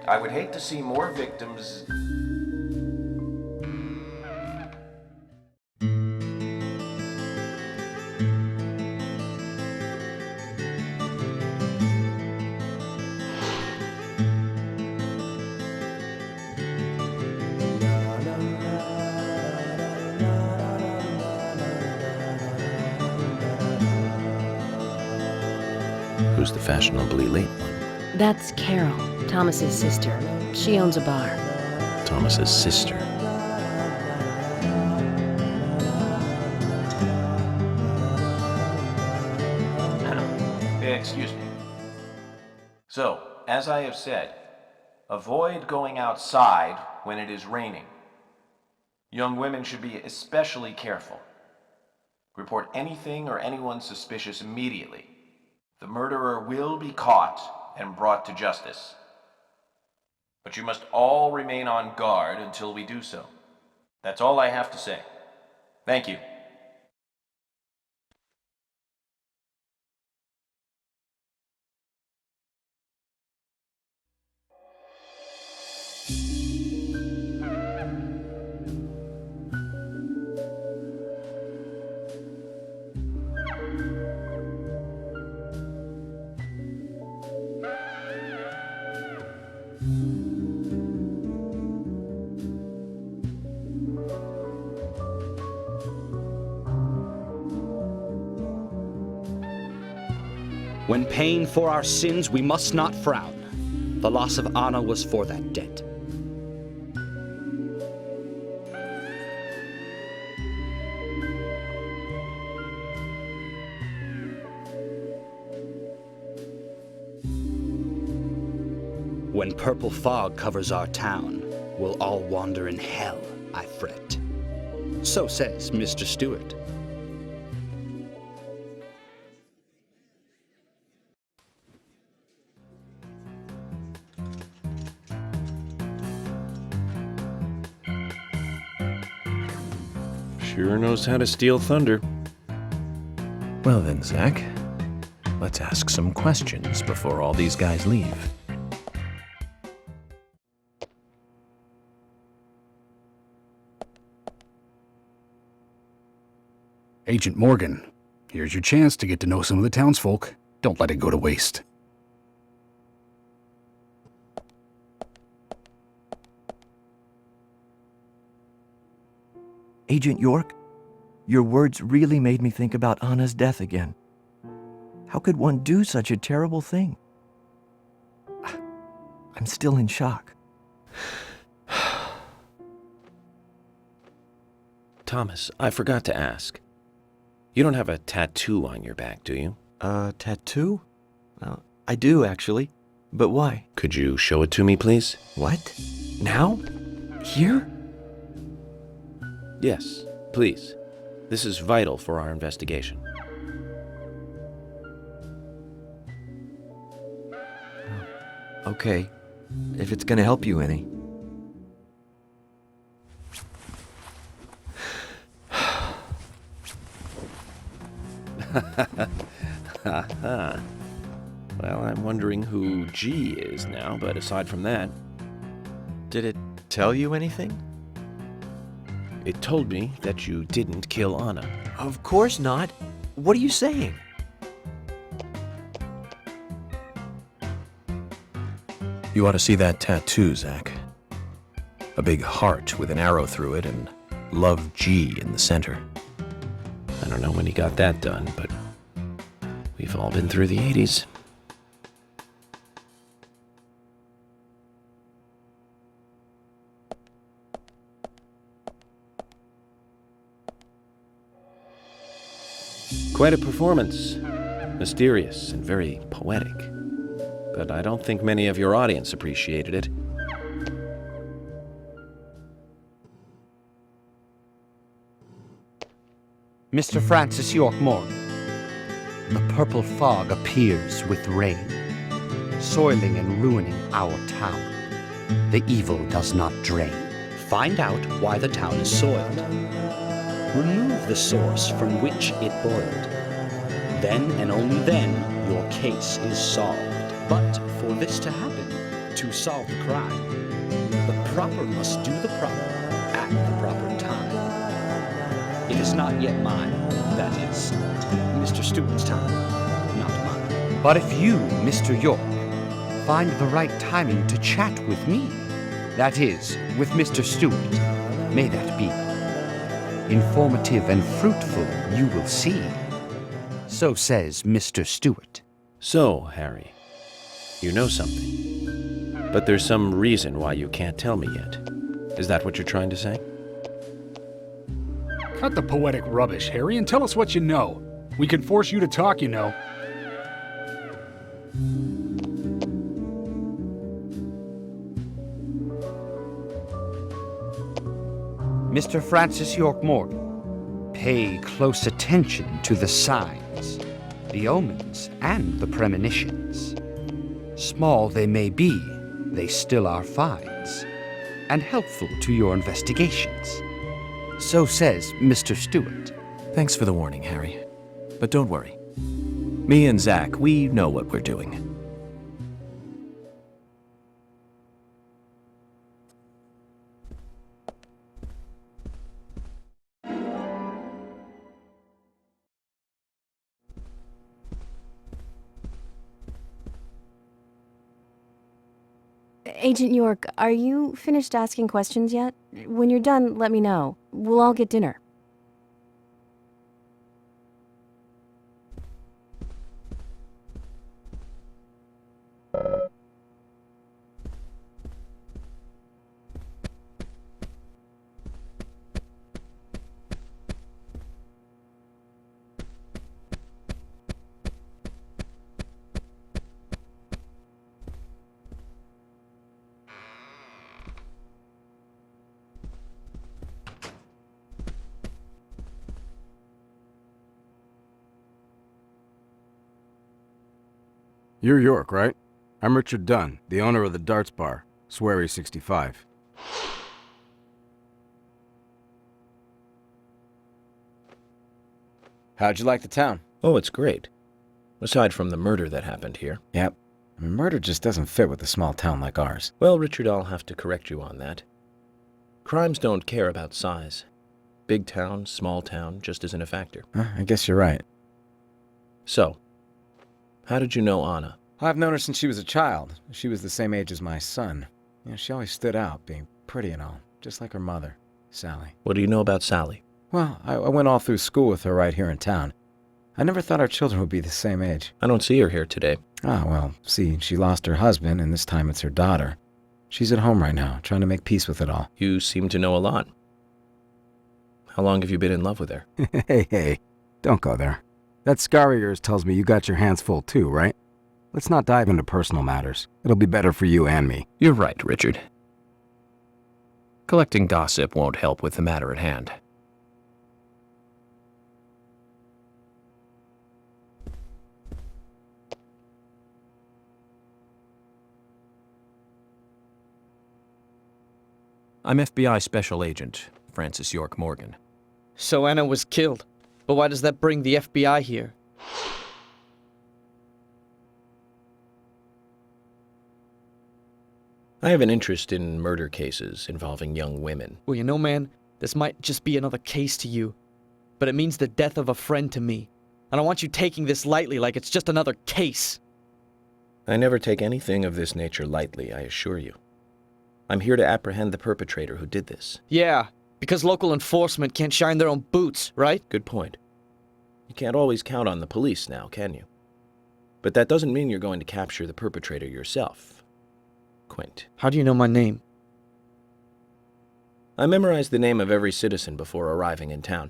I would hate to see more victims. Who's the fashionably late one? That's Carol, Thomas's sister. She owns a bar. Thomas's sister. Excuse me. So, as I have said, avoid going outside when it is raining. Young women should be especially careful. Report anything or anyone suspicious immediately. The murderer will be caught and brought to justice. But you must all remain on guard until we do so. That's all I have to say. Thank you. When paying for our sins, we must not frown. The loss of Anna was for that debt. When purple fog covers our town, we'll all wander in hell, I fret. So says Mr. Stewart. Sure knows how to steal thunder. Well then, Zach, Let's ask some questions before all these guys leave. Agent Morgan, here's your chance to get to know some of the townsfolk. Don't let it go to waste. Agent York, your words really made me think about Anna's death again. How could one do such a terrible thing? I'm still in shock. Thomas, I forgot to ask. You don't have a tattoo on your back, do you? Tattoo? I do, actually. But why? Could you show it to me, please? What? Now? Here? Yes, please. This is vital for our investigation. Okay, if it's gonna help you any. Well, I'm wondering who G is now, but aside from that, Did it tell you anything? it told me that you didn't kill Anna. Of course not. What are you saying? You ought to see that tattoo, Zach. A big heart with an arrow through it and Love G in the center. I don't know when he got that done, but we've all been through the 80s. Quite a performance. Mysterious and very poetic. But I don't think many of your audience appreciated it. Mr. Francis York Morgan, the purple fog appears with rain, soiling and ruining our town. The evil does not drain. Find out why the town is soiled. Remove the source from which it boiled. Then and only then your case is solved. But for this to happen, to solve the crime, the proper must do the proper at the proper time. It is not yet mine, that is, Mr. Stewart's time, not mine. But if you, Mr. York, find the right timing to chat with me, that is, with Mr. Stewart, may that be. Informative and fruitful, you will see. So says Mr. Stewart. So, Harry, you know something. But there's some reason why you can't tell me yet. Is that what you're trying to say? Cut the poetic rubbish, Harry, and tell us what you know. We can force you to talk, you know. Mr. Francis York Morgan, pay close attention to the signs, the omens, and the premonitions. Small they may be, they still are finds, and helpful to your investigations. So says Mr. Stewart. Thanks for the warning, Harry. But don't worry. Me and Zach, we know what we're doing. Agent York, are you finished asking questions yet? When you're done, let me know. We'll all get dinner. You're York, right? I'm Richard Dunn, the owner of the Darts Bar, Swery 65. How'd you like the town? Oh, it's great. Aside from the murder that happened here. Yep. I mean, murder just doesn't fit with a small town like ours. Well, Richard, I'll have to correct you on that. Crimes don't care about size. Big town, small town, just isn't a factor. I guess you're right. So, how did you know Anna? I've known her since she was a child. She was the same age as my son. You know, she always stood out, being pretty and all, just like her mother, Sally. What do you know about Sally? Well, I went all through school with her right here in town. I never thought our children would be the same age. I don't see her here today. Ah, well, see, she lost her husband, and this time it's her daughter. She's at home right now, trying to make peace with it all. You seem to know a lot. How long have you been in love with her? Hey, don't go there. That scar of yours tells me you got your hands full too, right? Let's not dive into personal matters. It'll be better for you and me. You're right, Richard. Collecting gossip won't help with the matter at hand. I'm FBI Special Agent Francis York Morgan. So Anna was killed. But why does that bring the FBI here? I have an interest in murder cases involving young women. Well, you know, man, this might just be another case to you. But it means the death of a friend to me. I don't want you taking this lightly like it's just another case. I never take anything of this nature lightly, I assure you. I'm here to apprehend the perpetrator who did this. Yeah, because local enforcement can't shine their own boots, right? Good point. You can't always count on the police now, can you? But that doesn't mean you're going to capture the perpetrator yourself. Quint. How do you know my name? I memorized the name of every citizen before arriving in town.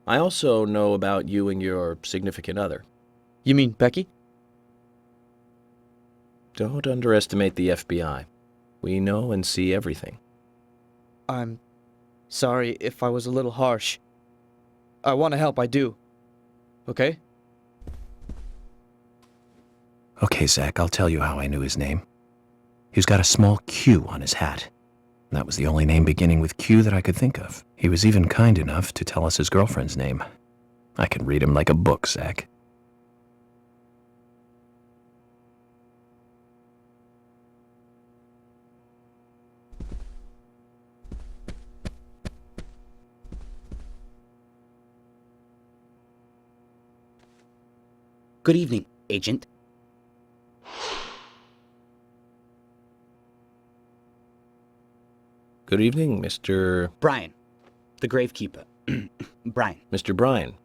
I also know about you and your significant other. You mean Becky? Don't underestimate the FBI. We know and see everything. I'm sorry if I was a little harsh. I want to help, I do. Okay? Okay, Zach, I'll tell you how I knew his name. He's got a small Q on his hat. That was the only name beginning with Q that I could think of. He was even kind enough to tell us his girlfriend's name. I can read him like a book, Zach. Good evening, Agent. Good evening, Mr. Brian, the gravekeeper. Brian. Mr. Brian.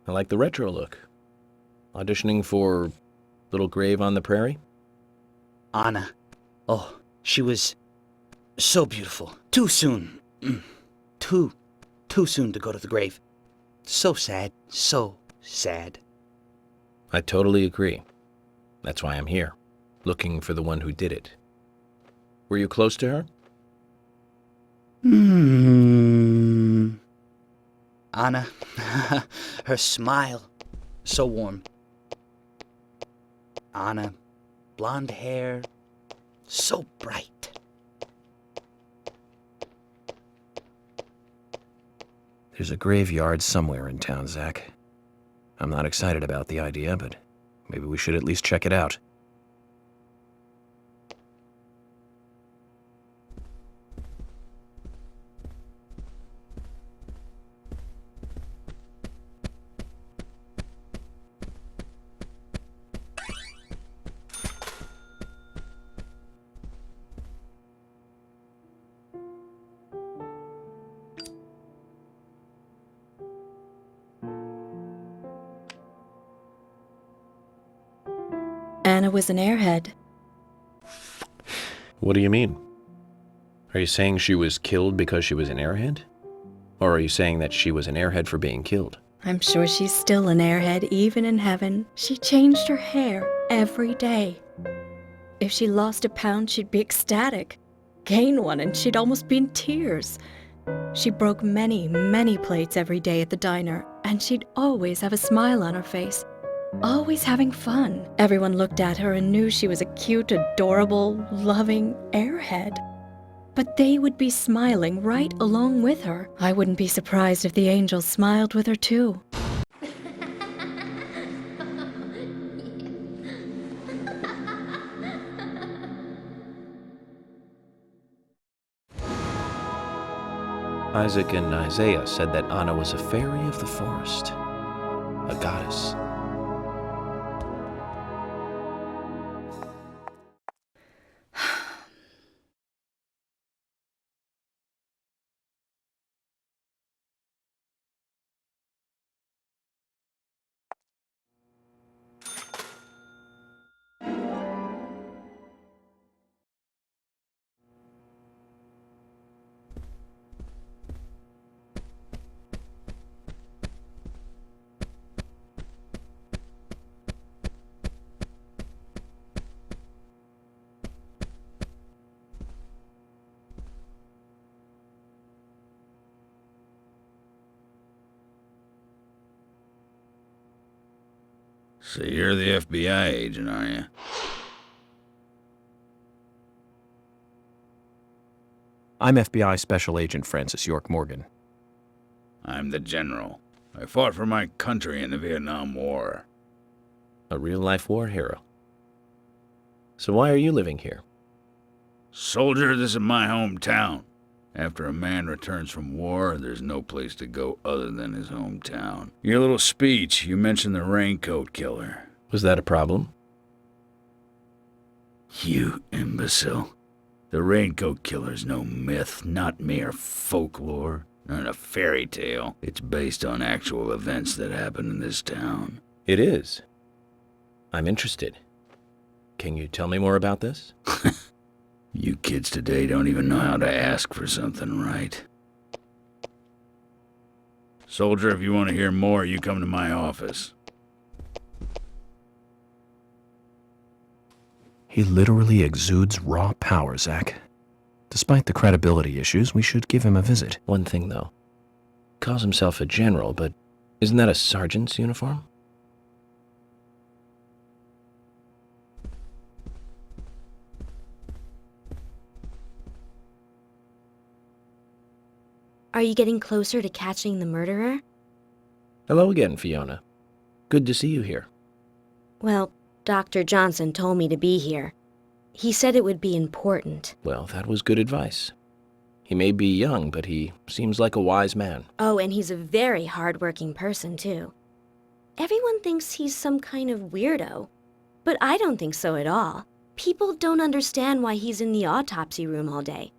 I like the retro look. Auditioning for Little Grave on the Prairie? Anna. Oh, she was so beautiful. Too soon. Too soon to go to the grave. So sad. So sad. I totally agree. That's why I'm here, looking for the one who did it. Were you close to her? Anna, her smile, so warm. Anna, blonde hair, so bright. There's a graveyard somewhere in town, Zach. I'm not excited about the idea, but maybe we should at least check it out. Anna was an airhead. What do you mean? Are you saying she was killed because she was an airhead? Or are you saying that she was an airhead for being killed? I'm sure she's still an airhead, even in heaven. She changed her hair every day. If she lost a pound, she'd be ecstatic. Gain one, and she'd almost be in tears. She broke many, many plates every day at the diner, and she'd always have a smile on her face. Always having fun. Everyone looked at her and knew she was a cute, adorable, loving airhead. But they would be smiling right along with her. I wouldn't be surprised if the angels smiled with her too. Isaac and Isaiah said that Anna was a fairy of the forest, a goddess. So you're the FBI agent, are you? I'm FBI Special Agent Francis York Morgan. I'm the general. I fought for my country in the Vietnam War. A real-life war hero. So why are you living here? Soldier, this is my hometown. After a man returns from war, there's no place to go other than his hometown. Your little speech, you mentioned the raincoat killer. Was that a problem? You imbecile. The raincoat killer's no myth, not mere folklore, not a fairy tale. It's based on actual events that happen in this town. It is. I'm interested. Can you tell me more about this? You kids today don't even know how to ask for something right. Soldier, if you want to hear more, you come to my office. He literally exudes raw power, Zach. Despite the credibility issues, we should give him a visit. One thing, though. Calls himself a general, but isn't that a sergeant's uniform? Are you getting closer to catching the murderer? Hello again, Fiona. Good to see you here. Well, Dr. Johnson told me to be here. He said it would be important. Well, that was good advice. He may be young, but he seems like a wise man. Oh, and he's a very hard-working person, too. Everyone thinks he's some kind of weirdo, but I don't think so at all. People don't understand why he's in the autopsy room all day,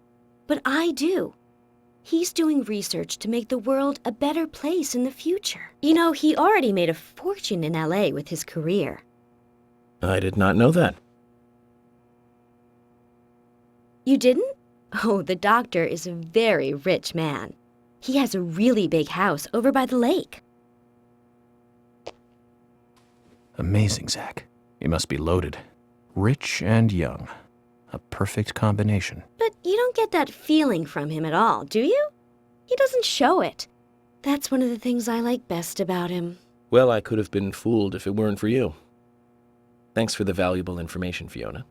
but I do. He's doing research to make the world a better place in the future. You know, he already made a fortune in LA with his career. I did not know that. You didn't? Oh, the doctor is a very rich man. He has a really big house over by the lake. Amazing, Zach. He must be loaded. Rich and young. A perfect combination. But you don't get that feeling from him at all, do you? He doesn't show it. That's one of the things I like best about him. Well, I could have been fooled if it weren't for you. Thanks for the valuable information, Fiona.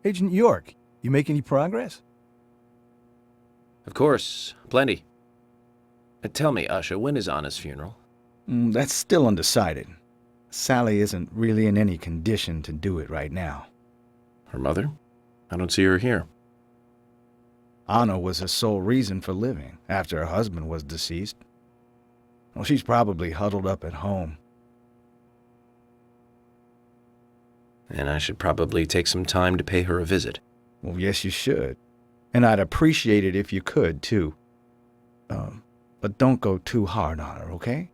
Agent York, you make any progress? Of course, plenty. Tell me, Usha, when is Anna's funeral? That's still undecided. Sally isn't really in any condition to do it right now. Her mother? I don't see her here. Anna was her sole reason for living after her husband was deceased. Well, she's probably huddled up at home. And I should probably take some time to pay her a visit. Well, yes, you should. And I'd appreciate it if you could, too. But don't go too hard on her, okay?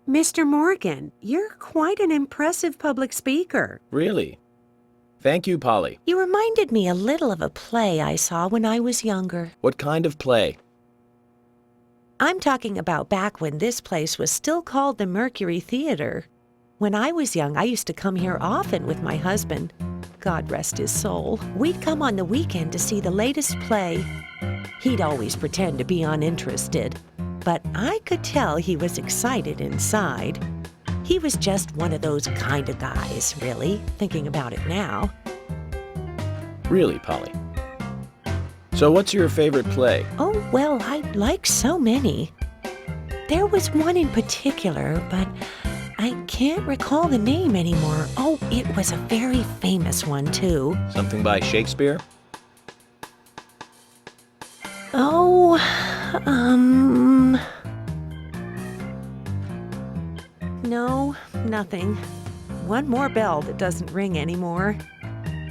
Mr. Morgan, you're quite an impressive public speaker. Really? Thank you, Polly. You reminded me a little of a play I saw when I was younger. What kind of play? I'm talking about back when this place was still called the Mercury Theater. When I was young, I used to come here often with my husband. God rest his soul. We'd come on the weekend to see the latest play. He'd always pretend to be uninterested, but I could tell he was excited inside. He was just one of those kind of guys, really, thinking about it now. Really, Polly? So what's your favorite play? Oh, well, I like so many. There was one in particular, but I can't recall the name anymore. Oh, it was a very famous one, too. Something by Shakespeare? Oh, no, nothing. One more bell that doesn't ring anymore.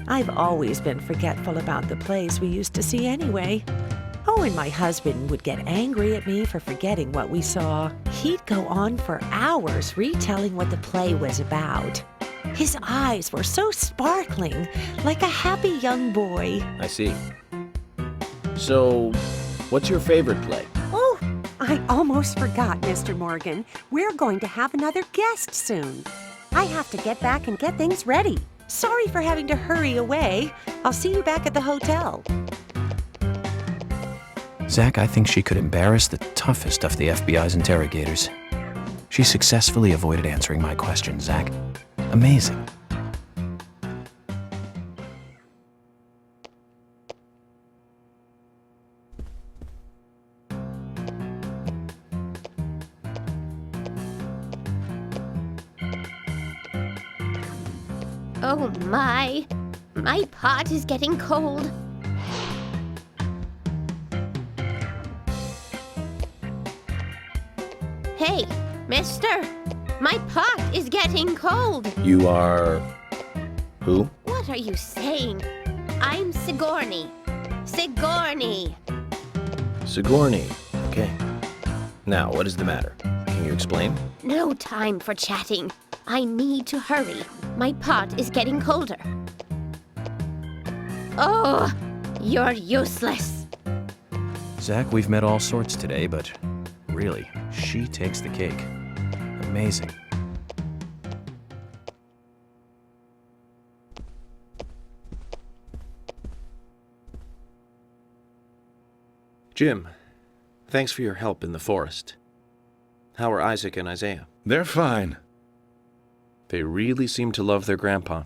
I've always been forgetful about the plays we used to see anyway. Oh, and my husband would get angry at me for forgetting what we saw. He'd go on for hours retelling what the play was about. His eyes were so sparkling, like a happy young boy. I see. So, what's your favorite play? Oh, I almost forgot, Mr. Morgan. We're going to have another guest soon. I have to get back and get things ready. Sorry for having to hurry away. I'll see you back at the hotel. Zach, I think she could embarrass the toughest of the FBI's interrogators. She successfully avoided answering my questions, Zach. Amazing. Oh my pot is getting cold. Hey, mister, my pot is getting cold. You are... who? What are you saying? I'm Sigourney. Sigourney. Sigourney. Okay. Now, what is the matter? Can you explain? No time for chatting. I need to hurry. My pot is getting colder. Oh, you're useless. Zach, we've met all sorts today, but really, she takes the cake. Amazing. Jim, thanks for your help in the forest. How are Isaac and Isaiah? They're fine. They really seem to love their grandpa.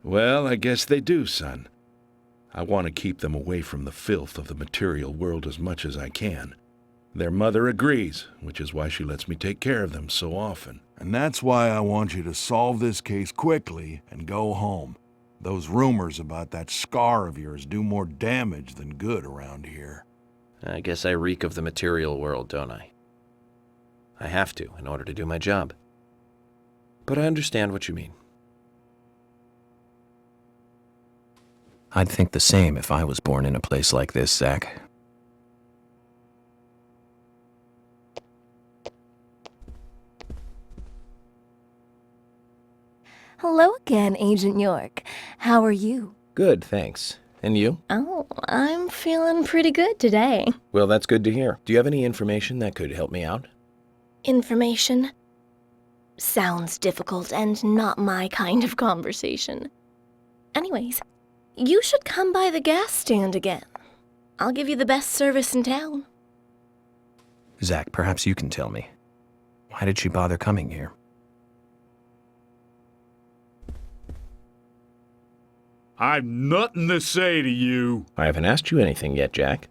Well, I guess they do, son. I want to keep them away from the filth of the material world as much as I can. Their mother agrees, which is why she lets me take care of them so often. And that's why I want you to solve this case quickly and go home. Those rumors about that scar of yours do more damage than good around here. I guess I reek of the material world, don't I? I have to, in order to do my job. But I understand what you mean. I'd think the same if I was born in a place like this, Zach. Hello again, Agent York. How are you? Good, thanks. And you? Oh, I'm feeling pretty good today. Well, that's good to hear. Do you have any information that could help me out? Information? Sounds difficult and not my kind of conversation. Anyways, you should come by the gas stand again. I'll give you the best service in town. Zach, perhaps you can tell me. Why did she bother coming here? I've nothing to say to you. I haven't asked you anything yet, Jack.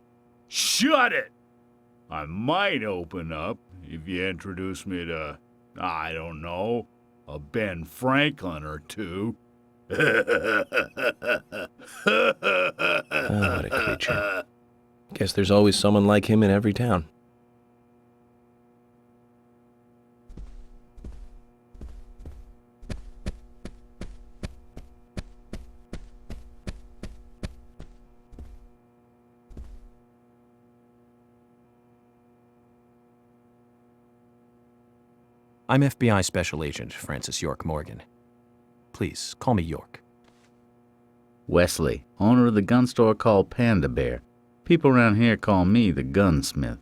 Shut it! I might open up if you introduce me to, I don't know, a Ben Franklin or two. Oh, what a creature. Guess there's always someone like him in every town. I'm FBI Special Agent Francis York Morgan. Please, call me York. Wesley, owner of the gun store called Panda Bear. People around here call me the gunsmith.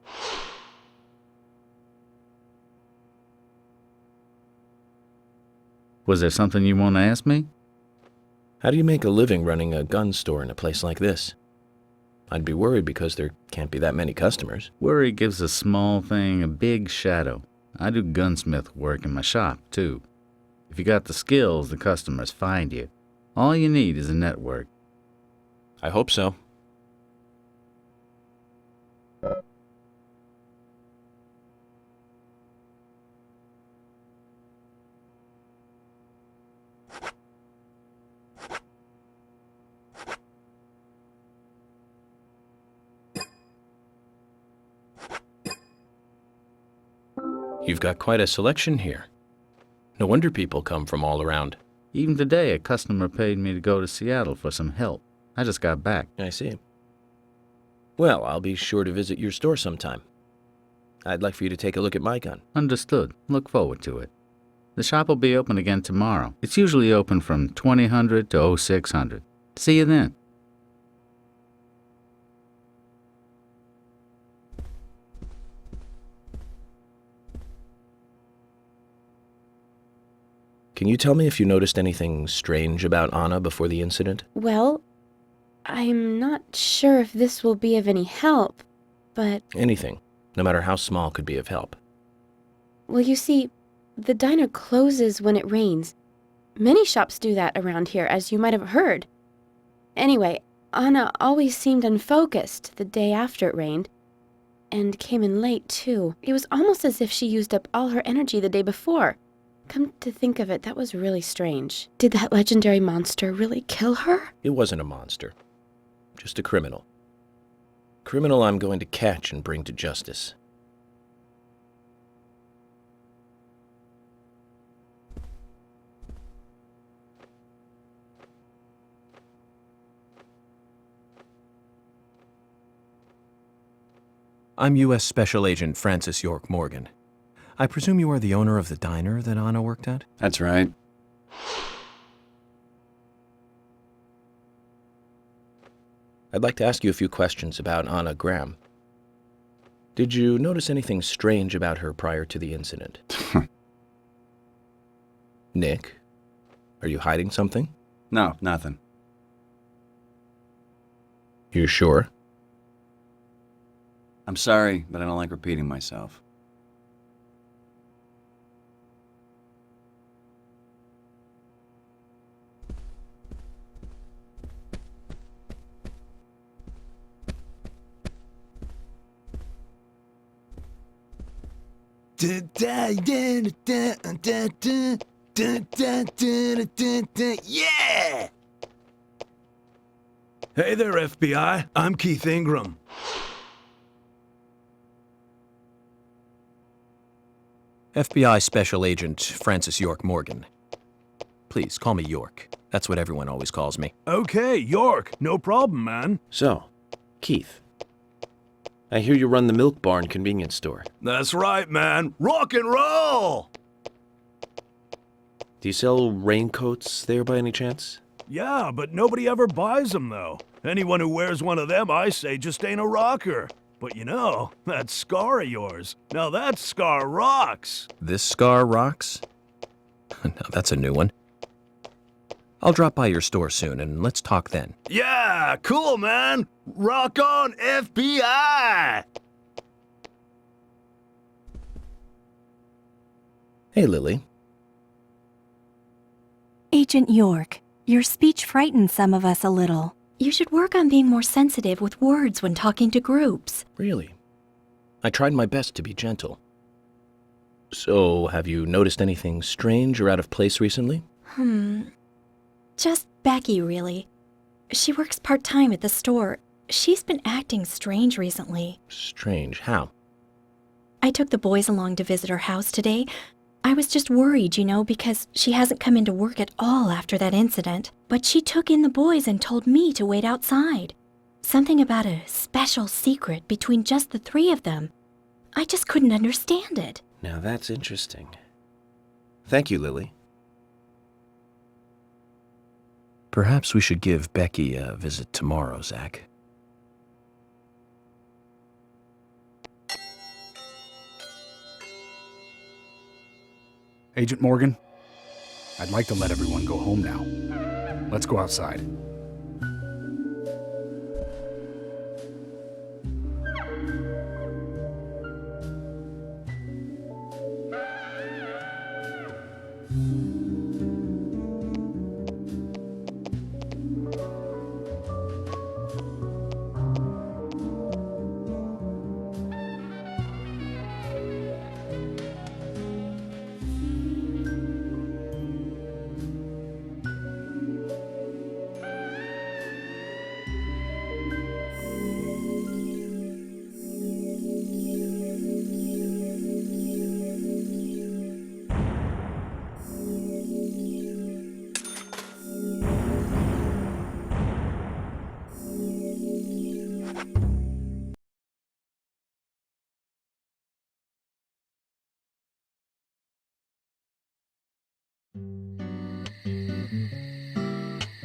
Was there something you want to ask me? How do you make a living running a gun store in a place like this? I'd be worried because there can't be that many customers. Worry gives a small thing a big shadow. I do gunsmith work in my shop, too. If you got the skills, the customers find you. All you need is a network. I hope so. You've got quite a selection here. No wonder people come from all around. Even today, a customer paid me to go to Seattle for some help. I just got back. I see. Well, I'll be sure to visit your store sometime. I'd like for you to take a look at my gun. Understood. Look forward to it. The shop will be open again tomorrow. It's usually open from 2000 to 0600. See you then. Can you tell me if you noticed anything strange about Anna before the incident? Well, I'm not sure if this will be of any help, but... Anything, no matter how small, could be of help. Well, you see, the diner closes when it rains. Many shops do that around here, as you might have heard. Anyway, Anna always seemed unfocused the day after it rained, and came in late, too. It was almost as if she used up all her energy the day before. Come to think of it, that was really strange. Did that legendary monster really kill her? It wasn't a monster. Just a criminal. Criminal I'm going to catch and bring to justice. I'm U.S. Special Agent Francis York Morgan. I presume you are the owner of the diner that Anna worked at? That's right. I'd like to ask you a few questions about Anna Graham. Did you notice anything strange about her prior to the incident? Nick, are you hiding something? No, nothing. You're sure? I'm sorry, but I don't like repeating myself. Yeah! Hey there, FBI. I'm Keith Ingram. FBI Special Agent Francis York Morgan. Please, call me York. That's what everyone always calls me. Okay, York. No problem, man. So, Keith, I hear you run the Milk Barn convenience store. That's right, man. Rock and roll! Do you sell raincoats there by any chance? Yeah, but nobody ever buys them, though. Anyone who wears one of them, I say, just ain't a rocker. But you know, that scar of yours, now that scar rocks. This scar rocks? Now that's a new one. I'll drop by your store soon, and let's talk then. Yeah, cool, man. Rock on, FBI! Hey, Lily. Agent York, your speech frightens some of us a little. You should work on being more sensitive with words when talking to groups. Really? I tried my best to be gentle. So, have you noticed anything strange or out of place recently? Just Becky, really. She works part-time at the store. She's been acting strange recently. Strange? How? I took the boys along to visit her house today. I was just worried, you know, because she hasn't come into work at all after that incident. But she took in the boys and told me to wait outside. Something about a special secret between just the three of them. I just couldn't understand it. Now that's interesting. Thank you, Lily. Perhaps we should give Becky a visit tomorrow, Zach. Agent Morgan, I'd like to let everyone go home now. Let's go outside.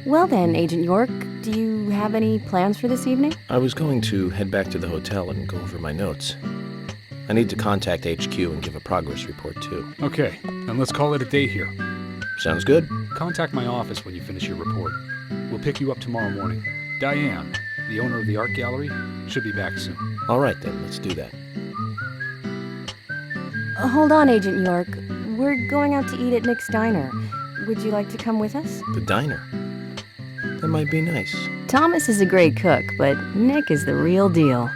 Well then, Agent York, do you have any plans for this evening? I was going to head back to the hotel and go over my notes. I need to contact HQ and give a progress report, too. Okay, then let's call it a day here. Sounds good. Contact my office when you finish your report. We'll pick you up tomorrow morning. Diane, the owner of the art gallery, should be back soon. All right, then. Let's do that. Hold on, Agent York. We're going out to eat at Nick's Diner. Would you like to come with us? The diner. That might be nice. Thomas is a great cook, but Nick is the real deal.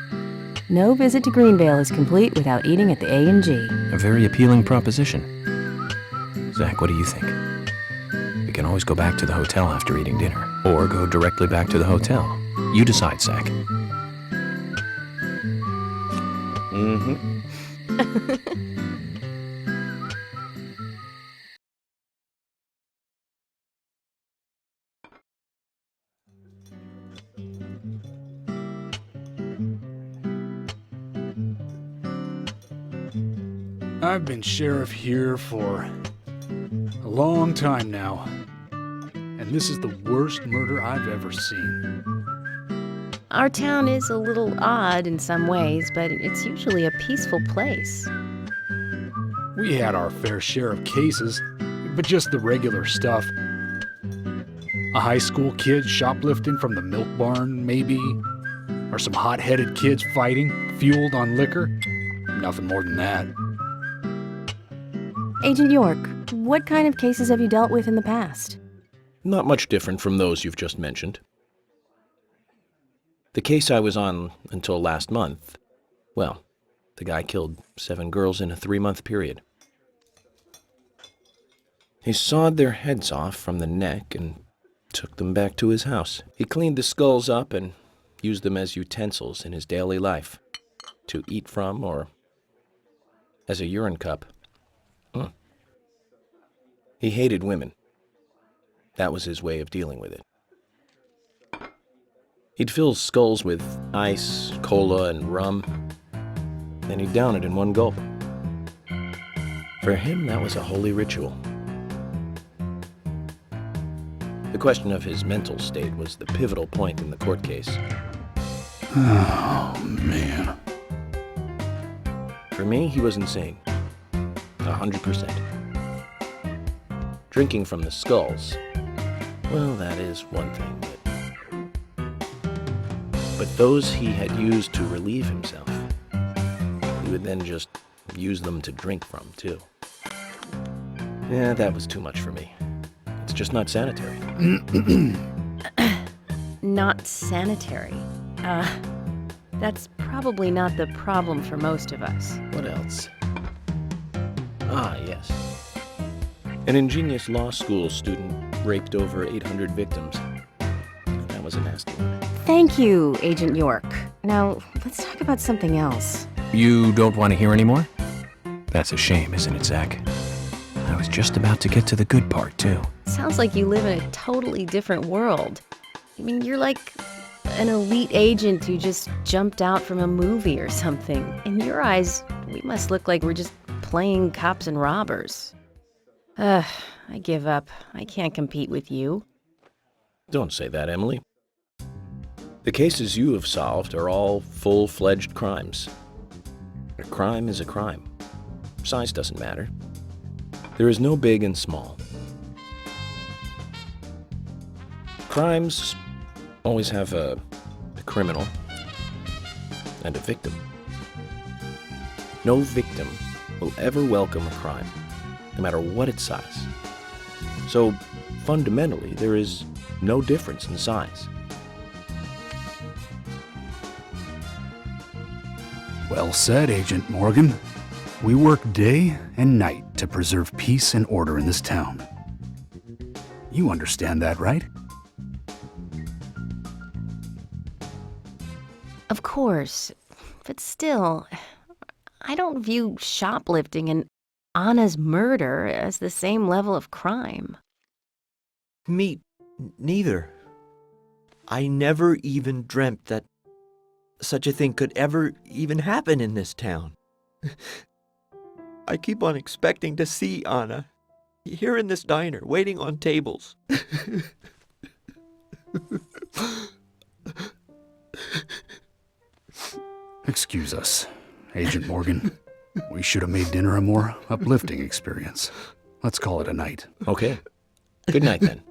No visit to Greenvale is complete without eating at the A&G. A very appealing proposition. Zach, what do you think? We can always go back to the hotel after eating dinner, or go directly back to the hotel. You decide, Zach. Mm-hmm. I've been sheriff here for a long time now, and this is the worst murder I've ever seen. Our town is a little odd in some ways, but it's usually a peaceful place. We had our fair share of cases, but just the regular stuff. A high school kid shoplifting from the milk barn, maybe? Or some hot-headed kids fighting, fueled on liquor? Nothing more than that. Agent York, what kind of cases have you dealt with in the past? Not much different from those you've just mentioned. The case I was on until last month, well, the guy killed 7 girls in a 3-month period. He sawed their heads off from the neck and took them back to his house. He cleaned the skulls up and used them as utensils in his daily life, to eat from or as a urine cup. He hated women. That was his way of dealing with it. He'd fill skulls with ice, cola, and rum, then he'd down it in one gulp. For him, that was a holy ritual. The question of his mental state was the pivotal point in the court case. Oh, man. For me, he was insane. 100%. Drinking from the skulls, well, that is one thing, but those he had used to relieve himself, he would then just use them to drink from, too. Yeah, that was too much for me. It's just not sanitary. Not sanitary. That's probably not the problem for most of us. What else? Ah, yes. An ingenious law school student raped over 800 victims. That was a nasty one. Thank you, Agent York. Now, let's talk about something else. You don't want to hear anymore? That's a shame, isn't it, Zach? I was just about to get to the good part, too. Sounds like you live in a totally different world. I mean, you're like an elite agent who just jumped out from a movie or something. In your eyes, we must look like we're just playing cops and robbers. I give up. I can't compete with you. Don't say that, Emily. The cases you have solved are all full-fledged crimes. A crime is a crime. Size doesn't matter. There is no big and small. Crimes always have a criminal and a victim. No victim will ever welcome a crime, no matter what its size. So, fundamentally, there is no difference in size. Well said, Agent Morgan. We work day and night to preserve peace and order in this town. You understand that, right? Of course, but still, I don't view shoplifting and Anna's murder as the same level of crime. Me neither. I never even dreamt that such a thing could ever even happen in this town. I keep on expecting to see Anna here in this diner, waiting on tables. Excuse us, Agent Morgan. We should have made dinner a more uplifting experience. Let's call it a night. Okay. Good night, then.